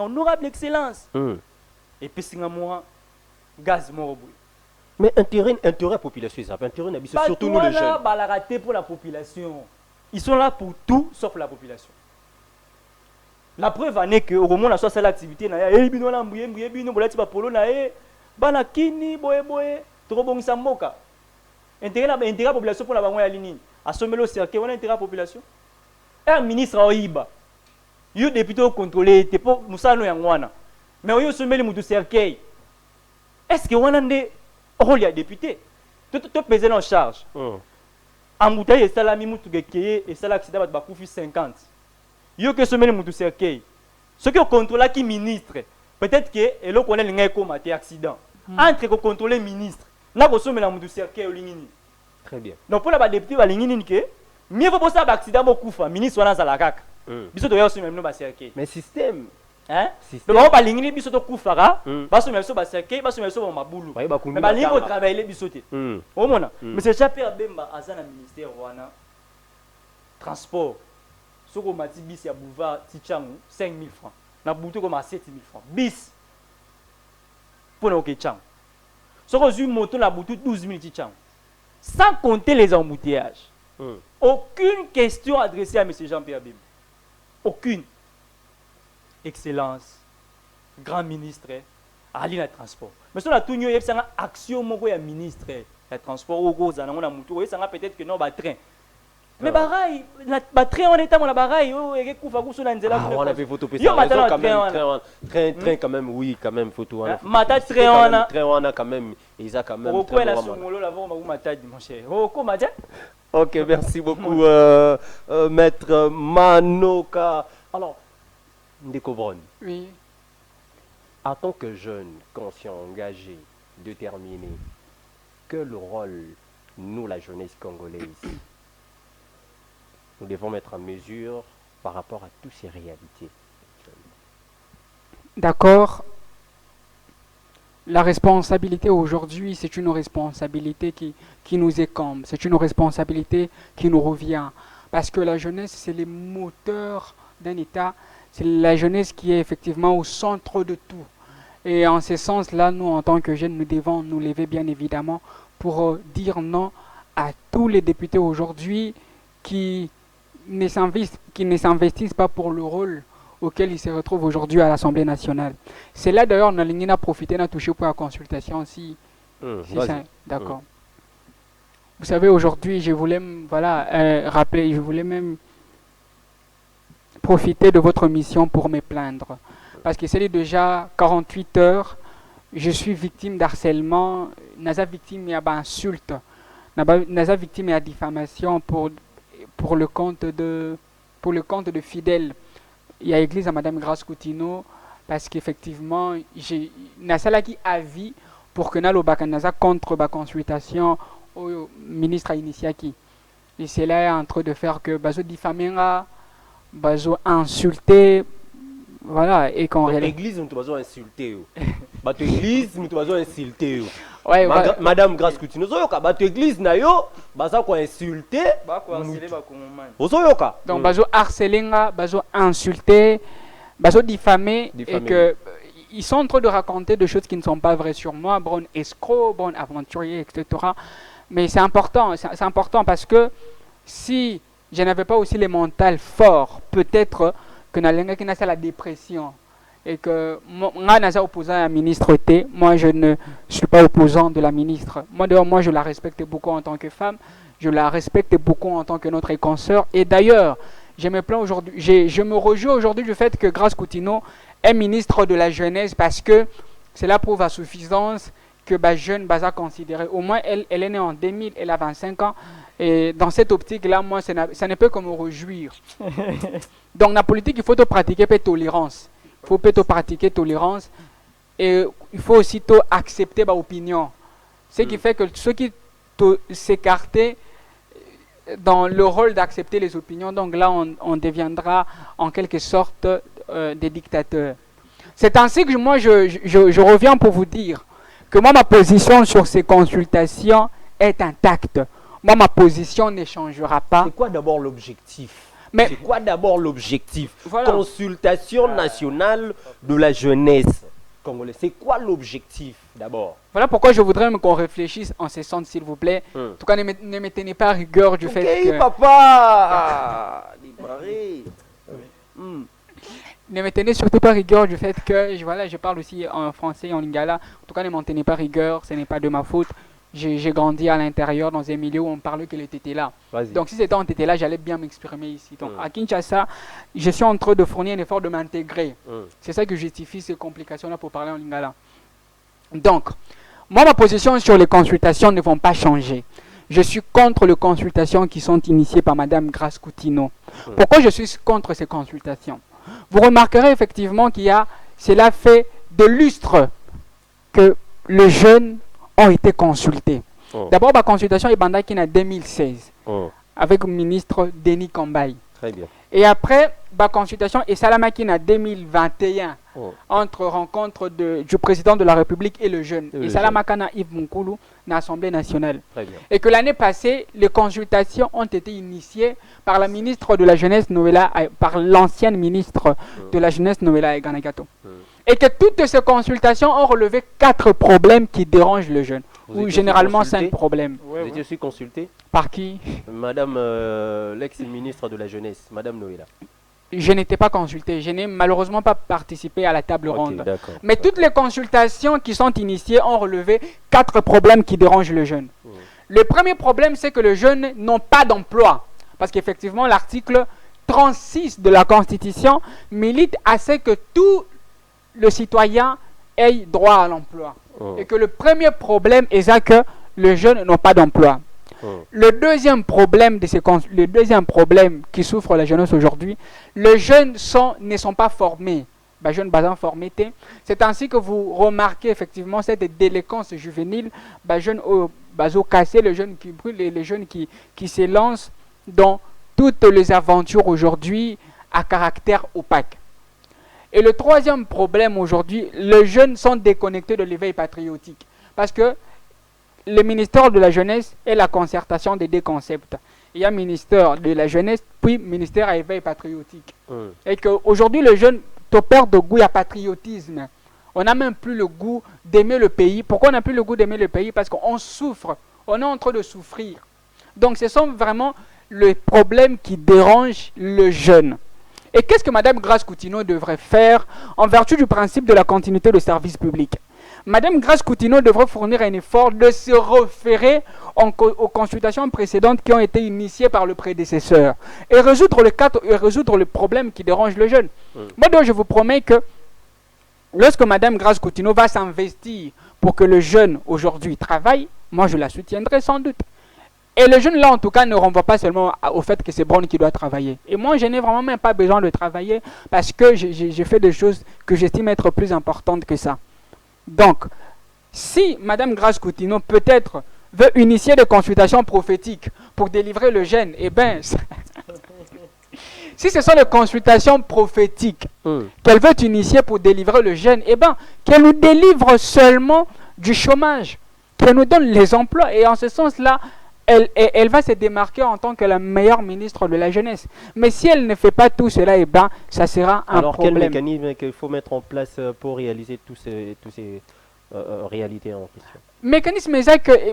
honorable excellence. Et puis, c'est moi, gaz, moi. Mais intérêt population, c'est surtout nous les jeunes. La raté pour la population. Ils sont là pour tout sauf la population. La preuve en est que au moment où on a l'activité, intérêt la population pour la ligne. À ce moment-là, on a intérêt la population. Un ministre a Iba. Il député contrôlé, nous savons. Mais on a ce moment cercueil. Est-ce qu'on a des rôles de député? Tout pesé en charge. En bouteille, et ça l'a mis et ça l'a accident de 50. Il y a que ce moment où cercueil. Ce qui contrôle qui ministre, peut-être que et l'on connaît les accident. Entre que contrôler ministre, n'a pas sommet la moutou cercueil au ligne. Très bien. Donc pour la député va ligne que mieux vaut ça accident beaucoup fa ministre wana za la kaka. Biso to yaso même no ba cercueil. Mais système. Hein? Donc on va ligne biso to kufara, ba so même so ba cercueil, ba so même so ba mabulu. Mais ba ligne au travail biso te. Au mona. Mais c'est déjà père Bemba azana ministère wana transport. Soko mati bis ya boulevard Tichangu 5 000 francs. Na boutou comme à 7 000 francs. Bis. Pour na Okechang. Soko zu moto na boutou 12 000 Tichangu. Sans compter les embouteillages. Aucune question adressée à M. Jean-Pierre Bemba. Aucune. Excellence. Grand ministre. Ali na transport. Mais sur la tout il y a une action moko ya ministre. Le transport au gros zana na moto. Ça peut-être que non ba train. Mais baraille, la train en état, mon baraille, et koufa kouso na nzela. On avait photo pesa. Train quand même, oui, quand même photo. Mata train on a quand même, ils a quand même. Au point la somolo la vont mata mon cher. Oh comment dire? Ok, merci beaucoup, maître Manoka. Alors, Ndekobron. Oui. En tant que jeune, conscient, engagé, déterminé, quel rôle nous, la jeunesse congolaise, nous devons mettre en mesure par rapport à toutes ces réalités? D'accord. La responsabilité aujourd'hui, c'est une responsabilité qui nous écombe, c'est une responsabilité qui nous revient. Parce que la jeunesse, c'est les moteurs d'un État, c'est la jeunesse qui est effectivement au centre de tout. Et en ce sens-là, nous, en tant que jeunes, nous devons nous lever bien évidemment pour dire non à tous les députés aujourd'hui qui ne s'investissent pas pour le rôle auquel ils se retrouvent aujourd'hui à l'Assemblée nationale. C'est là d'ailleurs on a profité, on a touché pour la consultation si d'accord. Vous savez, aujourd'hui, je voulais rappeler, je voulais même profiter de votre mission pour me plaindre. Parce que c'est déjà 48 heures, je suis victime d'harcèlement, naza victime d'insulte, naza victime de diffamation pour le compte de fidèles. Il y a l'église à Madame Grace Coutinho, parce qu'effectivement, j'ai qui avis pour que nous naza contre la consultation au ministre Initiaki. Et c'est là en train de faire que bazo diffamer, bazo insulter, voilà, et qu'on l'église nous doit insulter. Bato église nous doit insulter. Ouais, Madame Grace Coutinho, zoyoka bato église na yo, baza ko insulter, ba ko harceler ba kongomani. Zoyoka. Donc bazo harceler, bazo insulter, bazo diffamer et que ils sont en train de raconter des choses qui ne sont pas vraies sur moi, bon escroc, bon aventurier, etc. Mais c'est important parce que si je n'avais pas aussi les mentales forts, peut-être que nalenga qui n'a la dépression et que moi naza opposant à la ministre T, moi je ne suis pas opposant de la ministre. Moi je la respecte beaucoup en tant que femme, je la respecte beaucoup en tant que notre consoeur et d'ailleurs, je me plains aujourd'hui, je me réjouis aujourd'hui du fait que Grace Coutinho est ministre de la jeunesse parce que cela prouve à suffisance que jeune baza considéré. Au moins elle est née en 2000, elle a 25 ans et dans cette optique-là, moi ça ne peut que me réjouir. Donc la politique, il faut pratiquer tolérance. Il faut pratiquer tolérance et il faut aussi accepter l'opinion. Ce qui fait que ceux qui s'écartent dans le rôle d'accepter les opinions, donc là on deviendra en quelque sorte des dictateurs. C'est ainsi que moi je reviens pour vous dire que moi ma position sur ces consultations est intacte. Moi, ma position ne changera pas. C'est quoi d'abord l'objectif? Mais C'est quoi d'abord l'objectif? Voilà. Consultation nationale de la jeunesse congolaise. C'est quoi l'objectif d'abord? voilà pourquoi je voudrais qu'on réfléchisse en ce sens, s'il vous plaît. En tout cas, ne me tenez pas à rigueur du fait que... papa Libéré. Ne me tenez surtout pas rigueur du fait que voilà, je parle aussi en français et en lingala. En tout cas, ne m'en tenez pas rigueur, ce n'est pas de ma faute. J'ai grandi à l'intérieur dans un milieu où on parlait que le tétéla. Donc si c'était en tétéla, j'allais bien m'exprimer ici. Donc à Kinshasa, je suis en train de fournir un effort de m'intégrer. C'est ça que justifie ces complications-là pour parler en lingala. Donc, moi, ma position sur les consultations ne vont pas changer. Je suis contre les consultations qui sont initiées par Madame Grace Coutinho. Pourquoi je suis contre ces consultations? Vous remarquerez effectivement cela fait de lustres que les jeunes ont été consultés. D'abord, la consultation est bandée en 2016 avec le ministre Denis Kambaye. Très bien. Et après, la consultation est salamaki en 2021 entre rencontre du président de la République et le jeune. Et salamakana Yves Moukoulou dans l'Assemblée nationale. Très bien. Et que l'année passée, les consultations ont été initiées par la ministre de la Jeunesse, par l'ancienne ministre de la Jeunesse, Noëlla Eganagato. Et que toutes ces consultations ont relevé 4 problèmes qui dérangent le jeune. Ou généralement 5 problèmes. Vous étiez aussi consulté par qui? Madame l'ex-ministre de la Jeunesse, Madame Noëlla. Je n'étais pas consulté. Je n'ai malheureusement pas participé à la table ronde. Mais d'accord. toutes les consultations qui sont initiées ont relevé 4 problèmes qui dérangent le jeune. Le premier problème, c'est que les jeunes n'ont pas d'emploi. Parce qu'effectivement, l'article 36 de la Constitution milite à ce que tout le citoyen ait droit à l'emploi. Et que le premier problème est ça que les jeunes n'ont pas d'emploi. Le deuxième problème qui souffre la jeunesse aujourd'hui, les jeunes ne sont pas formés. Les jeunes basant formés. C'est ainsi que vous remarquez effectivement cette délinquance juvénile, les jeunes cassés, les jeunes qui brûlent, les jeunes qui se lancent dans toutes les aventures aujourd'hui à caractère opaque. Et le troisième problème aujourd'hui, les jeunes sont déconnectés de l'éveil patriotique. Parce que le ministère de la Jeunesse est la concertation des 2 concepts. Il y a ministère de la Jeunesse, puis ministère à éveil patriotique. Et qu'aujourd'hui, les jeunes perdent de goût à patriotisme. On n'a même plus le goût d'aimer le pays. Pourquoi on n'a plus le goût d'aimer le pays? Parce qu'on souffre. On est en train de souffrir. Donc ce sont vraiment les problèmes qui dérangent le jeune. Et qu'est-ce que Mme Grace Coutinho devrait faire en vertu du principe de la continuité de service public? Mme Grace Coutinho devrait fournir un effort de se référer aux consultations précédentes qui ont été initiées par le prédécesseur et résoudre le problème qui dérange le jeune. Moi, donc, je vous promets que lorsque Mme Grace Coutinho va s'investir pour que le jeune aujourd'hui travaille, moi, je la soutiendrai sans doute. Et le jeune là, en tout cas, ne renvoie pas seulement au fait que c'est Brown qui doit travailler. Et moi, je n'ai vraiment même pas besoin de travailler parce que j'ai fait des choses que j'estime être plus importantes que ça. Donc, si Mme Grace Coutinho peut-être veut initier des consultations prophétiques pour délivrer le jeune, eh bien, si ce sont des consultations prophétiques qu'elle veut initier pour délivrer le jeune, eh bien, qu'elle nous délivre seulement du chômage, qu'elle nous donne les emplois. Et en ce sens-là, elle va se démarquer en tant que la meilleure ministre de la jeunesse. Mais si elle ne fait pas tout cela, eh ben, ça sera un problème. Alors quel mécanisme qu'il faut mettre en place pour réaliser tous ces réalités en question?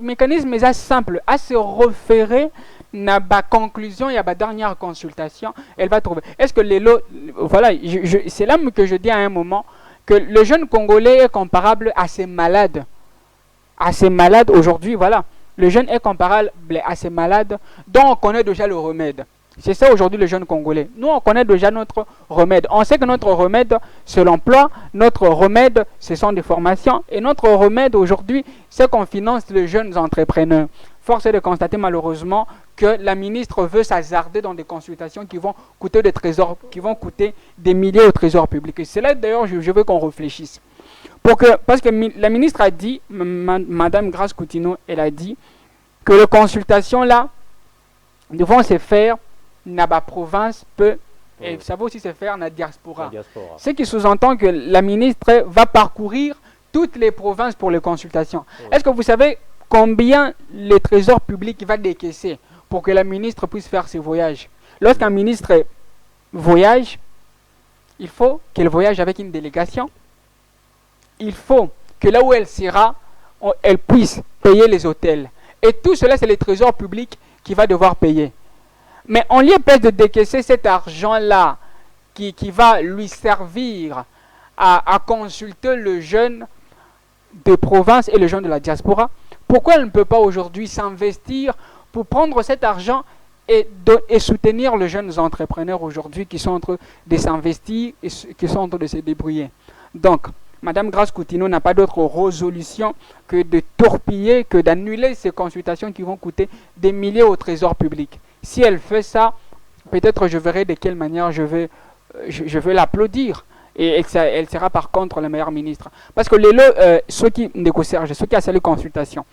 Mécanisme simple, à se référer à la conclusion et à la dernière consultation, elle va trouver. Est-ce que voilà, c'est là que je dis à un moment que le jeune Congolais est comparable à ces malades. À ces malades aujourd'hui, voilà. Le jeune est comparable à ces malades dont on connaît déjà le remède. C'est ça aujourd'hui le jeune Congolais. Nous, on connaît déjà notre remède. On sait que notre remède, c'est l'emploi. Notre remède, ce sont des formations. Et notre remède aujourd'hui, c'est qu'on finance les jeunes entrepreneurs. Force est de constater malheureusement que la ministre veut s'hasarder dans des consultations qui vont coûter des trésors, qui vont coûter des milliers au trésor public. Et c'est là d'ailleurs je veux qu'on réfléchisse. Parce que la ministre a dit, Mme Grace Coutinho, elle a dit que les consultations là devront se faire dans la province et ça va aussi se faire dans la diaspora. Ce qui sous-entend que la ministre va parcourir toutes les provinces pour les consultations. Est-ce que vous savez combien le trésor public va décaisser pour que la ministre puisse faire ses voyages. Lorsqu'un ministre voyage, il faut qu'elle voyage avec une délégation. Il faut que là où elle sera, elle puisse payer les hôtels. Et tout cela, c'est le trésor public qui va devoir payer. Mais on lui empêche de décaisser cet argent-là qui va lui servir à consulter le jeune de province et le jeune de la diaspora. Pourquoi elle ne peut pas aujourd'hui s'investir pour prendre cet argent et soutenir les jeunes entrepreneurs aujourd'hui qui sont en train de s'investir et qui sont en train de se débrouiller. Donc, Madame Grace Coutinho n'a pas d'autre résolution que de torpiller, que d'annuler ces consultations qui vont coûter des milliers au trésor public. Si elle fait ça, peut-être je verrai de quelle manière je vais l'applaudir. Et elle sera par contre la meilleure ministre. Parce que ceux qui négocient, ceux qui ont les consultations,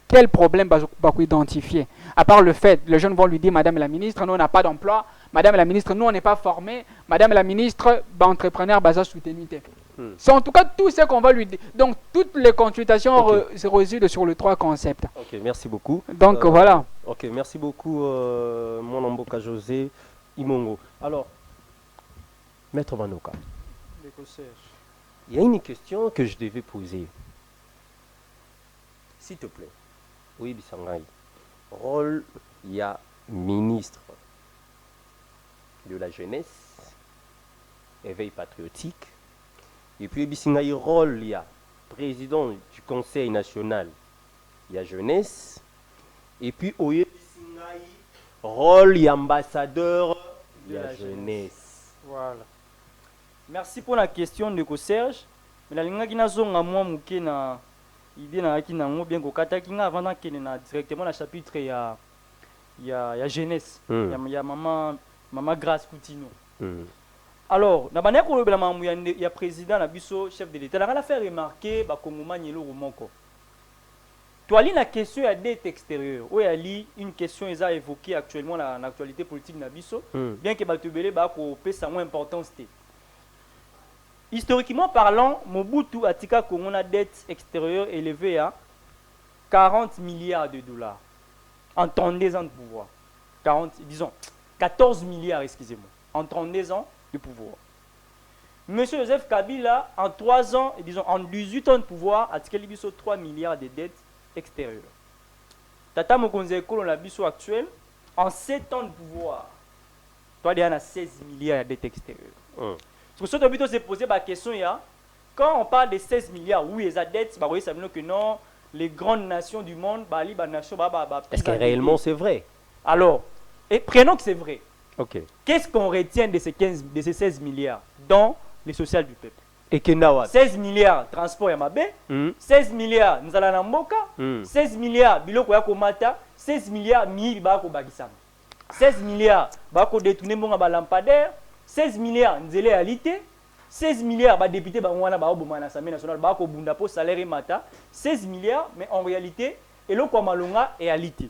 quel problème va identifier? À part le fait, les jeunes vont lui dire, Madame la ministre, nous on n'a pas d'emploi. Madame la ministre, nous on n'est pas formés. Madame la ministre, entrepreneur, basa soutenité. C'est en tout cas tout ce qu'on va lui dire. Donc toutes les consultations se résument sur les 3 concepts. Ok, merci beaucoup. Donc voilà. Ok, merci beaucoup, mon Amboka José Imongo. Alors, Maître Manoka, il y a une question que je devais poser. S'il te plaît. Oui, Bissangaï. Rôle, il y a ministre de la jeunesse, éveil patriotique. Et puis, Bissangaï, rôle, il y a président du Conseil national, il y a jeunesse. Et puis, Oye Bissangaï, rôle, il y a ambassadeur, il y a jeunesse. Voilà. Merci pour la question de Serge. Mais la ligne qui n'a pas moi mouké na idée na qui n'a bien ko kata qui n'a avant que na directement la chapitre il y a jeunesse. Il y a maman Grace Coutinho. Alors, na bana ko lobela mamu ya président na biso chef de l'état la faire remarquer ba kongoma nyelo romoko. Toi li la question ya dette extérieure. O ya li une question eza évoquée actuellement dans l'actualité politique na biso bien que ba tebele ba ko pesa moins importance té. Historiquement parlant, Mobutu a tika Congo na dette extérieure élevée à 40 milliards de dollars en 32 ans de pouvoir. 14 milliards, excusez-moi, en 32 ans de pouvoir. Monsieur Joseph Kabila, en 3 ans, en 18 ans de pouvoir, a tika 3 milliards de dettes extérieures. Tata Mokonze Ekolo na biso actuel, en 7 ans de pouvoir, toi, il y a 16 milliards de dettes extérieures. Parce que ce que se poser la question, quand on parle de 16 milliards, oui, les dettes, ça veut dire que non, les grandes nations du monde, est-ce que réellement c'est vrai? Alors, et prenons que c'est vrai. Ok. Qu'est-ce qu'on retient de ces 16 milliards dans les social du peuple? Et que 16 milliards transport Yamabé, 16 milliards Nzala Namboka, 16 milliards Biloko Yakomata, 16 milliards Mili Bako Bagisam, 16 milliards Bako détourner mon lampadaire. 16 milliards nzele alité, 16 milliards députés bangwana ba oboma na Assemblée nationale ba ko bunda po salaire mata, 16 milliards mais en réalité eloko malonga et alité.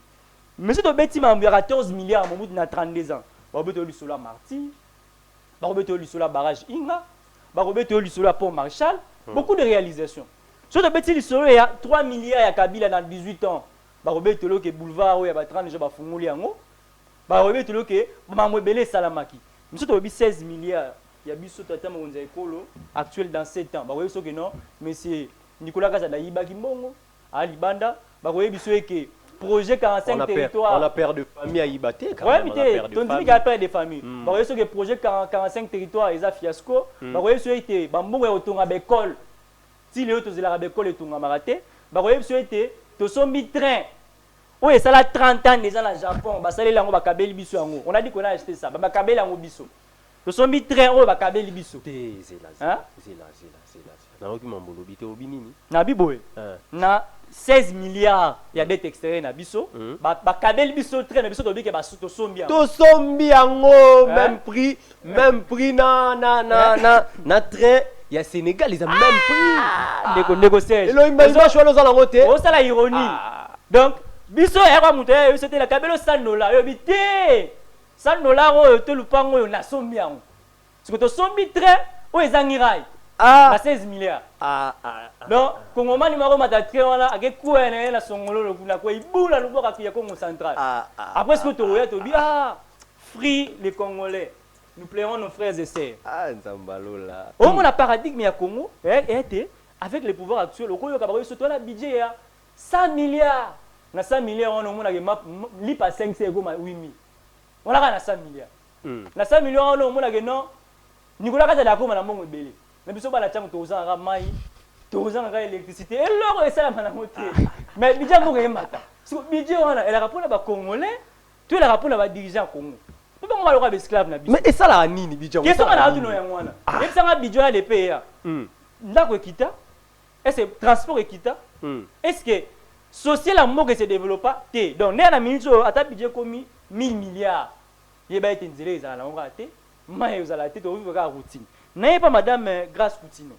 Monsieur Tobeti m'a 14 milliards Mobutu na 32 ans. Ba obeto lisolo Marty, ba obeto lisolo barrage Inga, ba obeto lisolo pont Marshall, beaucoup de réalisations. Monsieur Tobeti lisolo il y a 3 milliards ya Kabila dans 18 ans. Ba obeto lo ke boulevard ya ba 30 gens ba fungoli yango. Ba obeto lo ke ba mwebele salamaki. Nous avons 16 milliards. Il y a biso tata Mokonze Ekolo actuel dans 7 ans. Bah voyez ce que non, monsieur Nicolas Kazada Ibaki Mbongo, Ali Banda, bah voyez biso que projet 45 territoires. On a peur de famille à Ibaté quand même. Ouais, mais on dit qu'il y a peur de famille. Bah voyez ce que projet 45 territoires ils a fiasco. Bah voyez ce que bah Mbongo est autour de l'école. Si les autres là l'école est autour de Maraté, bah voyez ce que to sombi train. Oui, ça a 30 ans déjà au Japon. On a dit qu'on a acheté ça. Nous sommes mis très haut, Bakabeli Bisso. Na 16 milliards, il y a des extérieurs na Bisso. Bakabeli Bisso train, na Bisso to bike ba to sombi. To sombi ango, même prix na train. Il y a Sénégal, ils ont même prix. Négocier. Et là, ils ont choisi dans la route. Oh, ça la ironie. Donc biso era muté c'était la kabelo $100 yo bité $100 o te lupango yo na sombi yango parce que to sombi très o ezangirai na 16 milliards. Donc, Congomani maro matatre wana ake kuene na songolo lokuna ko ibula luboka ya Congo central. Après ce que tu regardes, tu dis free les Congolais. Nous plairons nos frères et sœurs. Nzambalola. Au moins, le paradigme ya Congo était avec les pouvoirs actuels. Au Congo, il y a un budget 100 milliards. Na 100 milliards, on a li pas 5 c'est 8000. On a 100 milliards. Na 100 milliards, on a non. Nicolas Kata d'accord na mongo belé. Mais biso ba la tchang tozan ra mai, tozan ra électricité. Et l'or est ça na moté. Mais budget mo mata. So budget on a, elle a rapport na ba congolais, tu la rapport na ba dirigeant Congo. Pourquoi on va le roi esclave na biso? Mais et ça la nini budget? Qu'est-ce qu'on a tu no ya mwana? Et ça nga budget les pays. Ndako ekita? Est-ce que transport ekita? Est-ce que social amour que se développe pas? Donc né na minute ata budget komi 1000 milliards. Il ba été nzélé za na on raté. Mais vous allez être au niveau de la routine. N'ayez pas madame Grace Coutinho.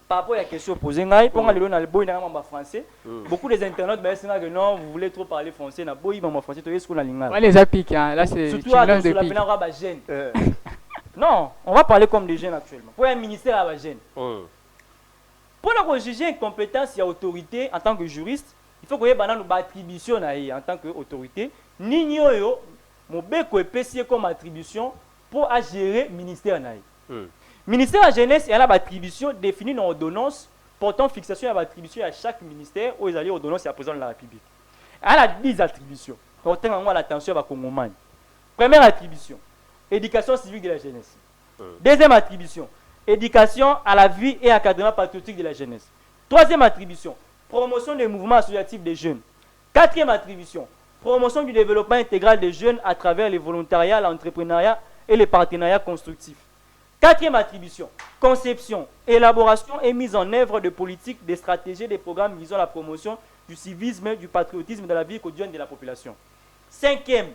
Par rapport à la question posée, pour aller dans le boy dans français, beaucoup des internautes disent que non, vous voulez trop parler français, na boy dans français, tu es ce qu'on a l'ingénieur. Ouais, les appliques, là c'est surtout à la jeune. Non, on va parler comme des jeunes actuellement. Pour un ministère à la jeune. Pour nous juger une compétence et autorité en tant que juriste, il faut que vous ayez une attribution en tant qu'autorité. Ni yo, mon bec est comme attribution pour gérer le ministère. Le ministère de la jeunesse a l'attribution définie dans l'ordonnance portant fixation à l'attribution à chaque ministère où ils allaient ordonnance à la présidente de la République. Elle a 10 attributions. Portant l'attention à Congomani. Première attribution, éducation civique de la jeunesse. Deuxième attribution, éducation à la vie et encadrement patriotique de la jeunesse. Troisième attribution, promotion des mouvements associatifs des jeunes. Quatrième attribution, promotion du développement intégral des jeunes à travers le volontariat, l'entrepreneuriat et les partenariats constructifs. Quatrième attribution, conception, élaboration et mise en œuvre de politiques, de stratégies, des programmes visant la promotion du civisme, du patriotisme dans la vie quotidienne de la population. Cinquième,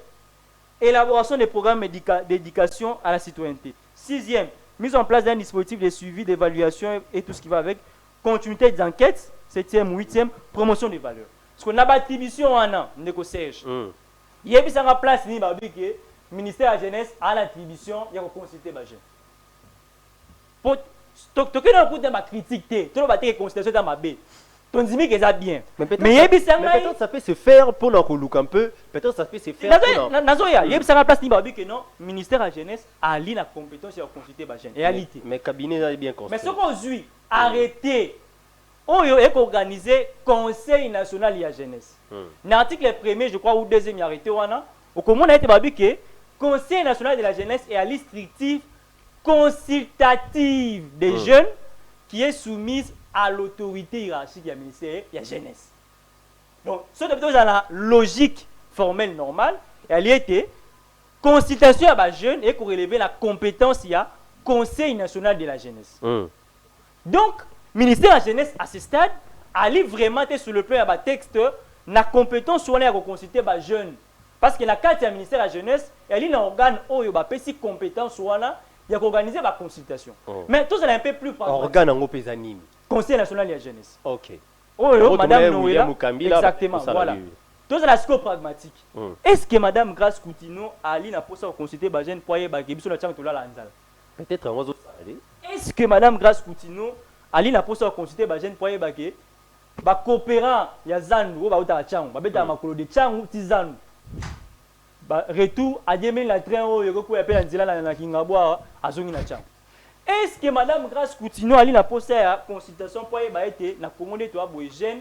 élaboration des programmes d'éducation à la citoyenneté. Sixième, mise en place d'un dispositif de suivi, d'évaluation et tout ce qui va avec. Continuité des enquêtes. Septième, huitième, promotion des valeurs. Ce qu'on a d'attribution en an, Serge. Il y a une place, le ministère de la jeunesse a l'attribution, il y a une consulter les jeunes. Pour toquer dans le coup de ma critique, tu vas te considérer dans ma baie. Ton dimi que ça bien. Mais peut-être ça peut se faire pour nous look un peu. Peut-être ça peut se faire. Nazoya, il y a une place ni babi que non, ministère de la jeunesse a la compétence de consulter les jeunes. Réalité. Mais cabinet est bien construit. Mais ce qu'on dit, arrêtez. Oyo est organisé Conseil national de la jeunesse. L'article 1er, je crois, ou deuxième, il y a arrêté wana. Au comment on a été babi que Conseil national de la jeunesse est à liste strictive consultative des jeunes qui est soumise à l'autorité hiérarchique du ministère de la jeunesse. Donc, ce qui est dans la logique formelle normale, elle y était consultation à les jeunes et pour relever la compétence, il y a Conseil national de la jeunesse. Donc, ministère de la jeunesse à ce stade, elle vraiment sur le plan de texte, la compétence sur les consulter les jeunes. Parce que la carte du ministère de la jeunesse, elle est un organe où il y a des compétences sur il y a organisé la consultation. Mais tout ça est un peu plus pragmatique. Organe en Pézanine. Conseil national de la jeunesse. Ok. Oh, Madame Noëlla. Exactement, voilà. Tout ça est pragmatique. Est-ce que Madame Grace Coutinho a allé pour consulter les jeunes pour y aller peut-être on va. Est-ce que Madame Grace Coutinho a allé pour consulter les jeunes pour y aller coopérant il y a Zanu, il y a Tchang, il y a Makolo de Tchang, il y a Zanu. Retour à 2000 la train où il y a un Kingabwa à Zongina Tchang. Est-ce que Madame Grace Coutinho a la posé à consultation pour être na Congo de toi jeune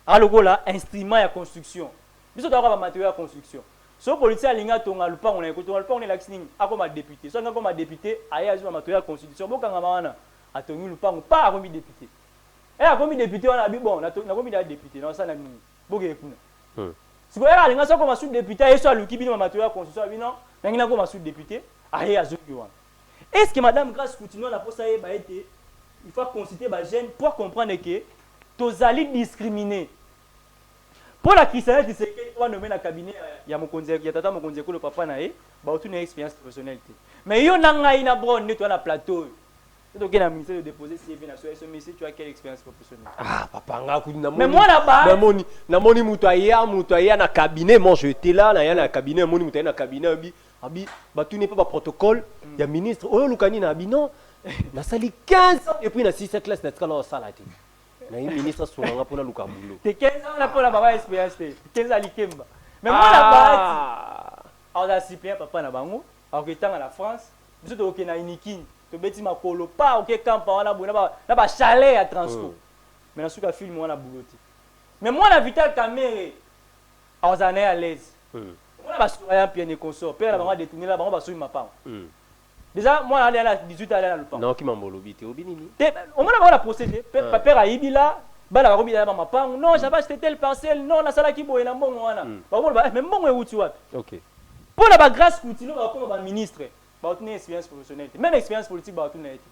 à logola instrument de construction. Biso doit avoir matériel de construction. So politicien linga tonga lupa on a écouté on est l'axing a comme député. So comme député aya azuma matériel de construction bokanga mana atongi lupa pas comme député. Et a comme député on a bi bon na comme député non ça na mini. Boke kuna. Si vous avez un comme sous-député, et soit le qui vient matériel constitution, non, il y a comme sous-député, aïe à Zokiwan. Est-ce que Madame Grace Coutinho la poste il faut consulter les jeunes pour comprendre que tous allez discriminer. Pour la christianité, c'est qu'il va nommer dans le cabinet, il y a mon conseiller, il y a tata mon conseiller, le papa naïe, bah aucune expérience professionnelle. Mais il y a un bon nettoyer le plateau. Donc, il y a un ministère de déposer CV national, mais tu as quelle expérience professionnelle? Ah, papa, mais moi là-bas, namoni mutoya na cabinet, moi j'étais là, na cabinet, moni mutoya na cabinet, abi, bah tu n'es pas protocole, il y a ministre, oh Lukani na abi non, nasali 15 ans depuis na 6e classe na tikala osala te na ye ministre sunganga mpona luka bulo te 15 ans na mpona baba expérience te 15 ans likemba mais mwana bahati aoza suppléant papa na bango akoketanga na France biso tokoke na inikini tobeti makolo pa oke kampa wana boye na bachalet ya transport mais na suka film wana bulo te mais mwana Vital Kamerhe aozala na ye à l'aise mwana basuraya mpia ne consort mpe na bango adetourne la bango basoki mapango déjà mwana ali na 18 ali na lupango naoki mambolobi te obi nini te omona bango na procédé père ayibi la bana bakobi na mapango non j'avais acheté telle parcelle non nasalaki boye na mbongo wana bakobona mais mbongo ewuti wapi ok mpo na bagrâce Coutinho bakoma baministre baotuna expérience professionnelle te même expérience politique baotuna ye te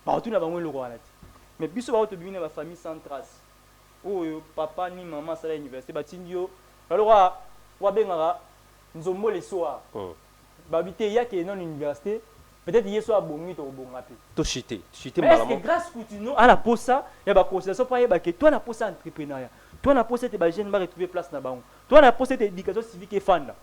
baotuna bango eloko wana te mais biso bao tobimi na bafamille sans trace oyo papa ni mama asala université batindi yo aloko wabengaka nzombo le soir babi te yake non université peut-être ye so abongi tokobonga mpe tochite mais est-ce que grâce Coutinho ala posa ya baconsidération mpo ayebake toi na posa entrepreneuriat toi na posa ete bajeune baretrouve place na bango toi na posa ete éducation civique efanda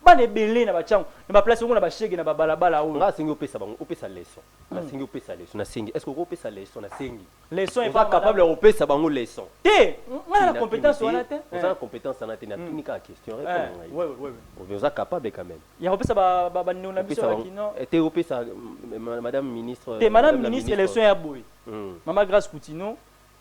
bana ebele na batiango na baplace yango na bashege na babalabala oyo nga asengi opesa bango opesa leçon nasengi opesa leçon nasengi est ce que okopesa leçon nasengi leçon oza capable ya kopesa bango leçon te nga na compétence wana te oza na compétence wana te natuni kaka question ngai oza capable quand même ya kopesa baneo na biso bakino te opesa madame ministre te madame ministre leçon ya boye mama Grâce Coutinho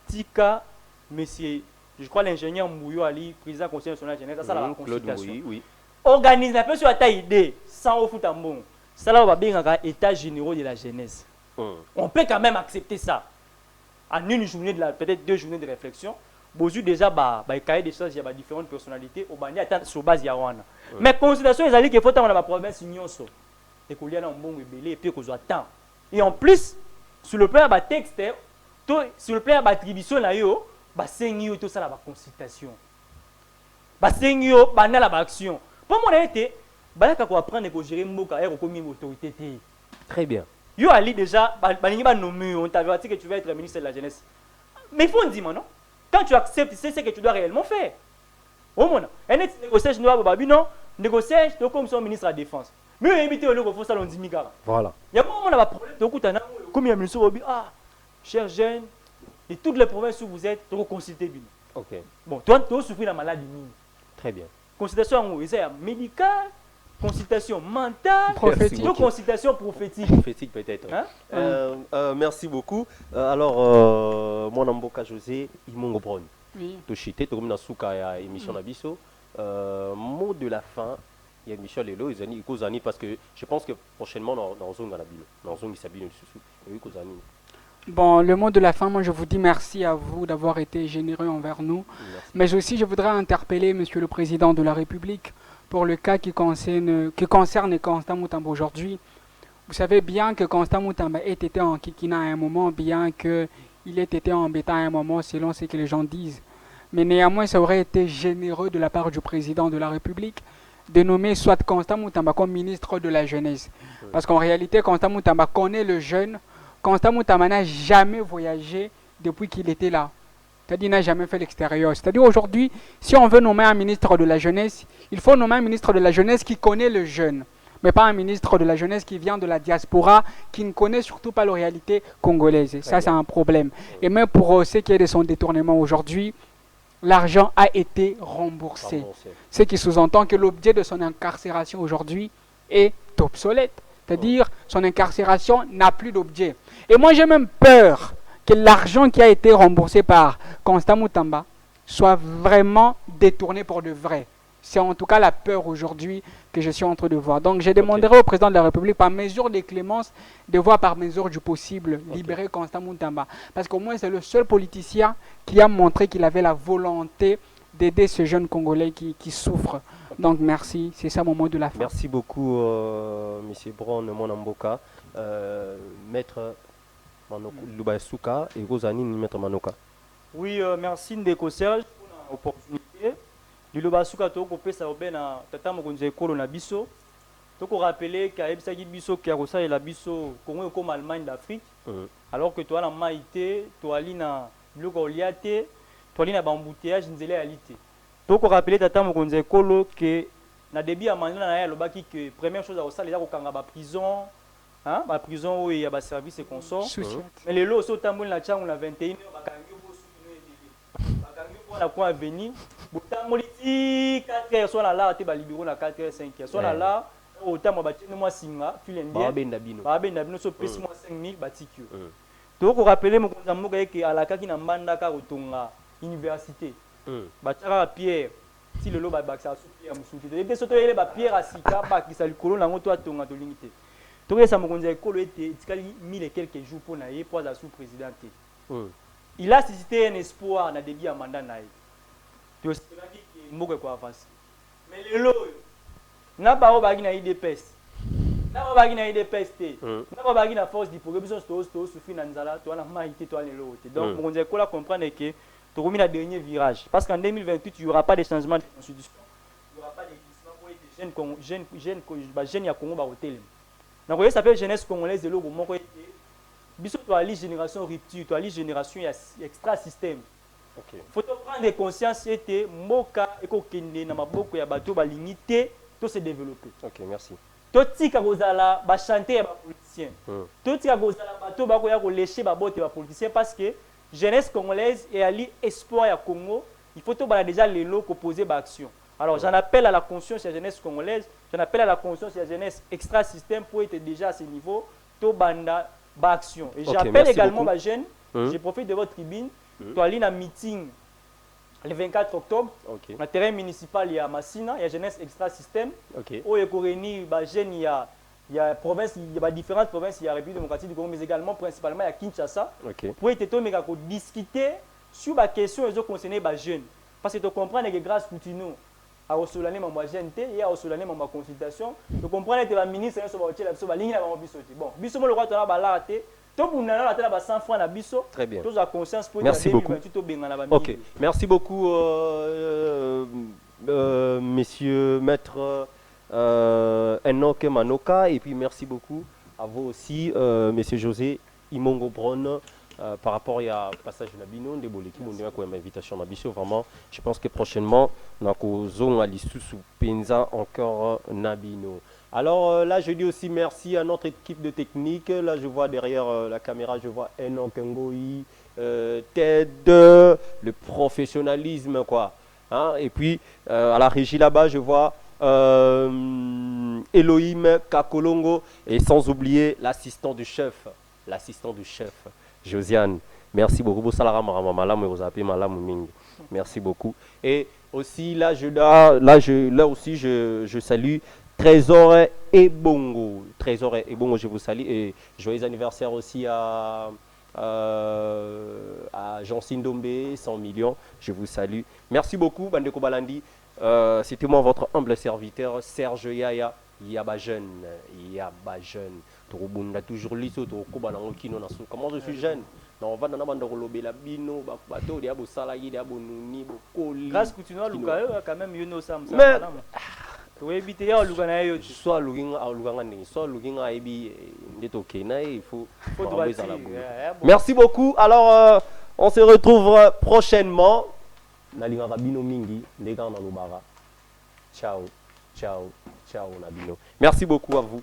tika monsieur je crois l'ingénieur Mbouyo Ali président conseil national jeunesse asala ba consultation oui organise la personne à idée sans au foot en bon. Ça là on va bien un état généraux de la jeunesse. On peut quand même accepter ça. En une journée de la peut-être 2 journées de réflexion, bozu déjà cahier des choses il y a différentes personnalités au bandi attendre sur base ya wana. Mais considération les alliés qu'il faut dans la province union so. Et qu'on y a un bon rebelle et puis qu'on soit temps. Et en plus sur le plan texte sur le plan attribution là yo sengi yo tout ça la consultation. Sengi yo bana la action. Pour moi, il faut apprendre à gérer mboka et comme une autorité. Très bien. Yo Ali déjà, on t'a dit que tu vas être ministre de la jeunesse. Mais il faut dire non. Quand tu acceptes, c'est ce que tu dois réellement faire. Au moins, un négociation non, négociation, tu comme son ministre de la défense. Mais invité au lieu faut ça l'on dit migara. Voilà. Il y a un moment un problème, donc comme il y a ministre chers jeunes, et toutes les provinces où vous êtes, tu consulter bien. OK. Bon, toi tu souffres de la maladie. Très bien. Consultation médicale, consultation mentale, consultation prophétique. Prophétique peut-être. Hein? Merci beaucoup. Alors, mon amboka José, Imongo Brown. Oui. Tochité, to comme na souka ya émission na biso. Mot de la fin, il y a Michel Lelo, ils ont parce que je pense que prochainement dans zone Ganabilo, dans zone Isabino Susu, ils ont Bon, le mot de la fin, moi je vous dis merci à vous d'avoir été généreux envers nous. Merci. Mais aussi je voudrais interpeller Monsieur le Président de la République pour le cas qui concerne Constant Mutamba aujourd'hui. Vous savez bien que Constant Mutamba ait été en Kikina à un moment, bien qu'il ait été embêtant à un moment selon ce que les gens disent. Mais néanmoins, ça aurait été généreux de la part du Président de la République de nommer soit Constant Mutamba comme ministre de la Jeunesse. Parce qu'en réalité, Constant Mutamba connaît le jeune. Constant Mutamba n'a jamais voyagé depuis qu'il était là. C'est-à-dire qu'il n'a jamais fait l'extérieur. C'est-à-dire aujourd'hui, si on veut nommer un ministre de la jeunesse, il faut nommer un ministre de la jeunesse qui connaît le jeune. Mais pas un ministre de la jeunesse qui vient de la diaspora, qui ne connaît surtout pas la réalité congolaise. Ça, c'est un problème. Et même pour ce qui est de son détournement aujourd'hui, l'argent a été remboursé. Ce qui sous-entend que l'objet de son incarcération aujourd'hui est obsolète. C'est-à-dire son incarcération n'a plus d'objet. Et moi j'ai même peur que l'argent qui a été remboursé par Constant Mutamba soit vraiment détourné pour de vrai. C'est en tout cas la peur aujourd'hui que je suis en train de voir. Donc je demanderai au président de la République par mesure de clémence de voir par mesure du possible libérer Constant Mutamba. Parce qu'au moins c'est le seul politicien qui a montré qu'il avait la volonté d'aider ce jeune Congolais qui souffre. Donc merci, c'est ça mon mot de la fin. Merci beaucoup M. Brown, mon amboka. Maître Lubasuka et Rosani, Maître Manoka. Oui, merci Ndeko Serge pour l'opportunité. Lubasuka, tu as ça na tata mokonzi ekolo na biso. Tu as rappelé qu'Aebsaki biso qui a reçu la biso Congo comme Allemagne d'Afrique. Alors que toi na maïté, toi ali na biloko liate, toi ali na bambouteillage nzelaalité. Donc, on rappelle tata mokonzi ekolo que na début à manana na ya lobaki que première chose à ça les gens kokanga ba prison hein ba prison où il y a ba service et consort Souci. mais les lots sont tamboul na changu na 21 ba kangi bo su no ebele ba kangi pour la quoi venir botamboli ti 4h soit là te ba libéro na 4h 5h soit là autant ba tino moi singa filendie ba benda bino so pesi moi 5000 ba tikio to ko rappeler mo konza mo ke alakaki na mbanda ka kotonga université ba tara pierre si le lot ba baksa su pierre musuki te te soto ele ba pierre asika ba ki sali kolo nango to atonga to lingite to ke sa mo konza ekolo ete tikali 1000 et quelques jours pour na ye pour la sous-présidente il a suscité un espoir na début ya mandat na ye to espéraki que moko ko avance mais le lot na ba o bagi na IDPS na ba bagi na IDPS te na ba bagi na force du progrès biso to souffrir na nzala to na maïté to ale lot donc mo konza ekola comprendre que tu as le dernier virage. Parce qu'en 2028, il n'y aura pas de changement de constitution. Il n'y aura pas de glissement pour les jeunes à Congo. Donc, ça s'appelle jeunesse congolaise de l'eau. Bisous, tu as la génération rupture, tu as la génération extra-système. Il faut prendre conscience que Moka et Kokende, Namaboko, Yabato, Balinité, tout se développer. Ok, merci. Tout ce qui a chanter les politiciens. Tout ce qui a lécher les politiciens parce que jeunesse congolaise et à l'espoir à Congo, il faut déjà les lots poser l'action. Alors j'en appelle à la conscience de la jeunesse congolaise, j'en appelle à la conscience de la jeunesse extra-système pour être déjà à ce niveau, to banda action. Et j'appelle également les jeunes, je profite de votre tribune, to aller à un meeting le 24 octobre, dans le terrain municipal, il y a Massina, il y a jeunesse extra-système, où il y a réunir les jeunes, il y a province, il y a différentes provinces, il y a la République démocratique du Congo, mais également principalement il y a Kinshasa. Pour être discuter sur la question qui concerne les jeunes. Parce que tu comprends que grâce à nous, à Osolane, ma jeune et à Osolane, ma consultation, tu comprends que la ministre est sur la ligne de la Bon, Bisso, le roi, tu as la raté. Très bien. Conscience pour merci beaucoup. Ok, merci beaucoup, messieurs, maîtres. Enoke Manoka, et puis merci beaucoup à vous aussi, monsieur José Imongo Bron, par rapport à passage Nabino, de Boleki, mon invitation Nabiso. Vraiment, je pense que prochainement, nous allons sous Penza encore Nabino. Alors là, je dis aussi merci à notre équipe de technique. Là, je vois derrière la caméra, je vois Enoke Ngoi, Ted, le professionnalisme, quoi. Hein? Et puis, à la régie là-bas, je vois Elohim Kakolongo et sans oublier l'assistant du chef, Josiane. Merci beaucoup. Merci beaucoup. Et aussi là, je salue Trésor et Bongo. Je vous salue et joyeux anniversaire aussi à Jean Sindombe, 100 millions. Je vous salue. Merci beaucoup, Bandeko Balandi. C'était moi votre humble serviteur Serge Yaya Yabajeune. Toujours liso comment je suis jeune. On va dans la bande de bino bateau de abo salagi de abo nuni bokoli. Grâce continue Luka quand même you know Sam. Mais to éviter ya Luka na yo soit looking soit looking à ebi ndetoke na il faut merci beaucoup. Alors on se retrouve prochainement. Nalingaka bino mingi ndeka na lubara. Ciao Nabino. Merci beaucoup à vous.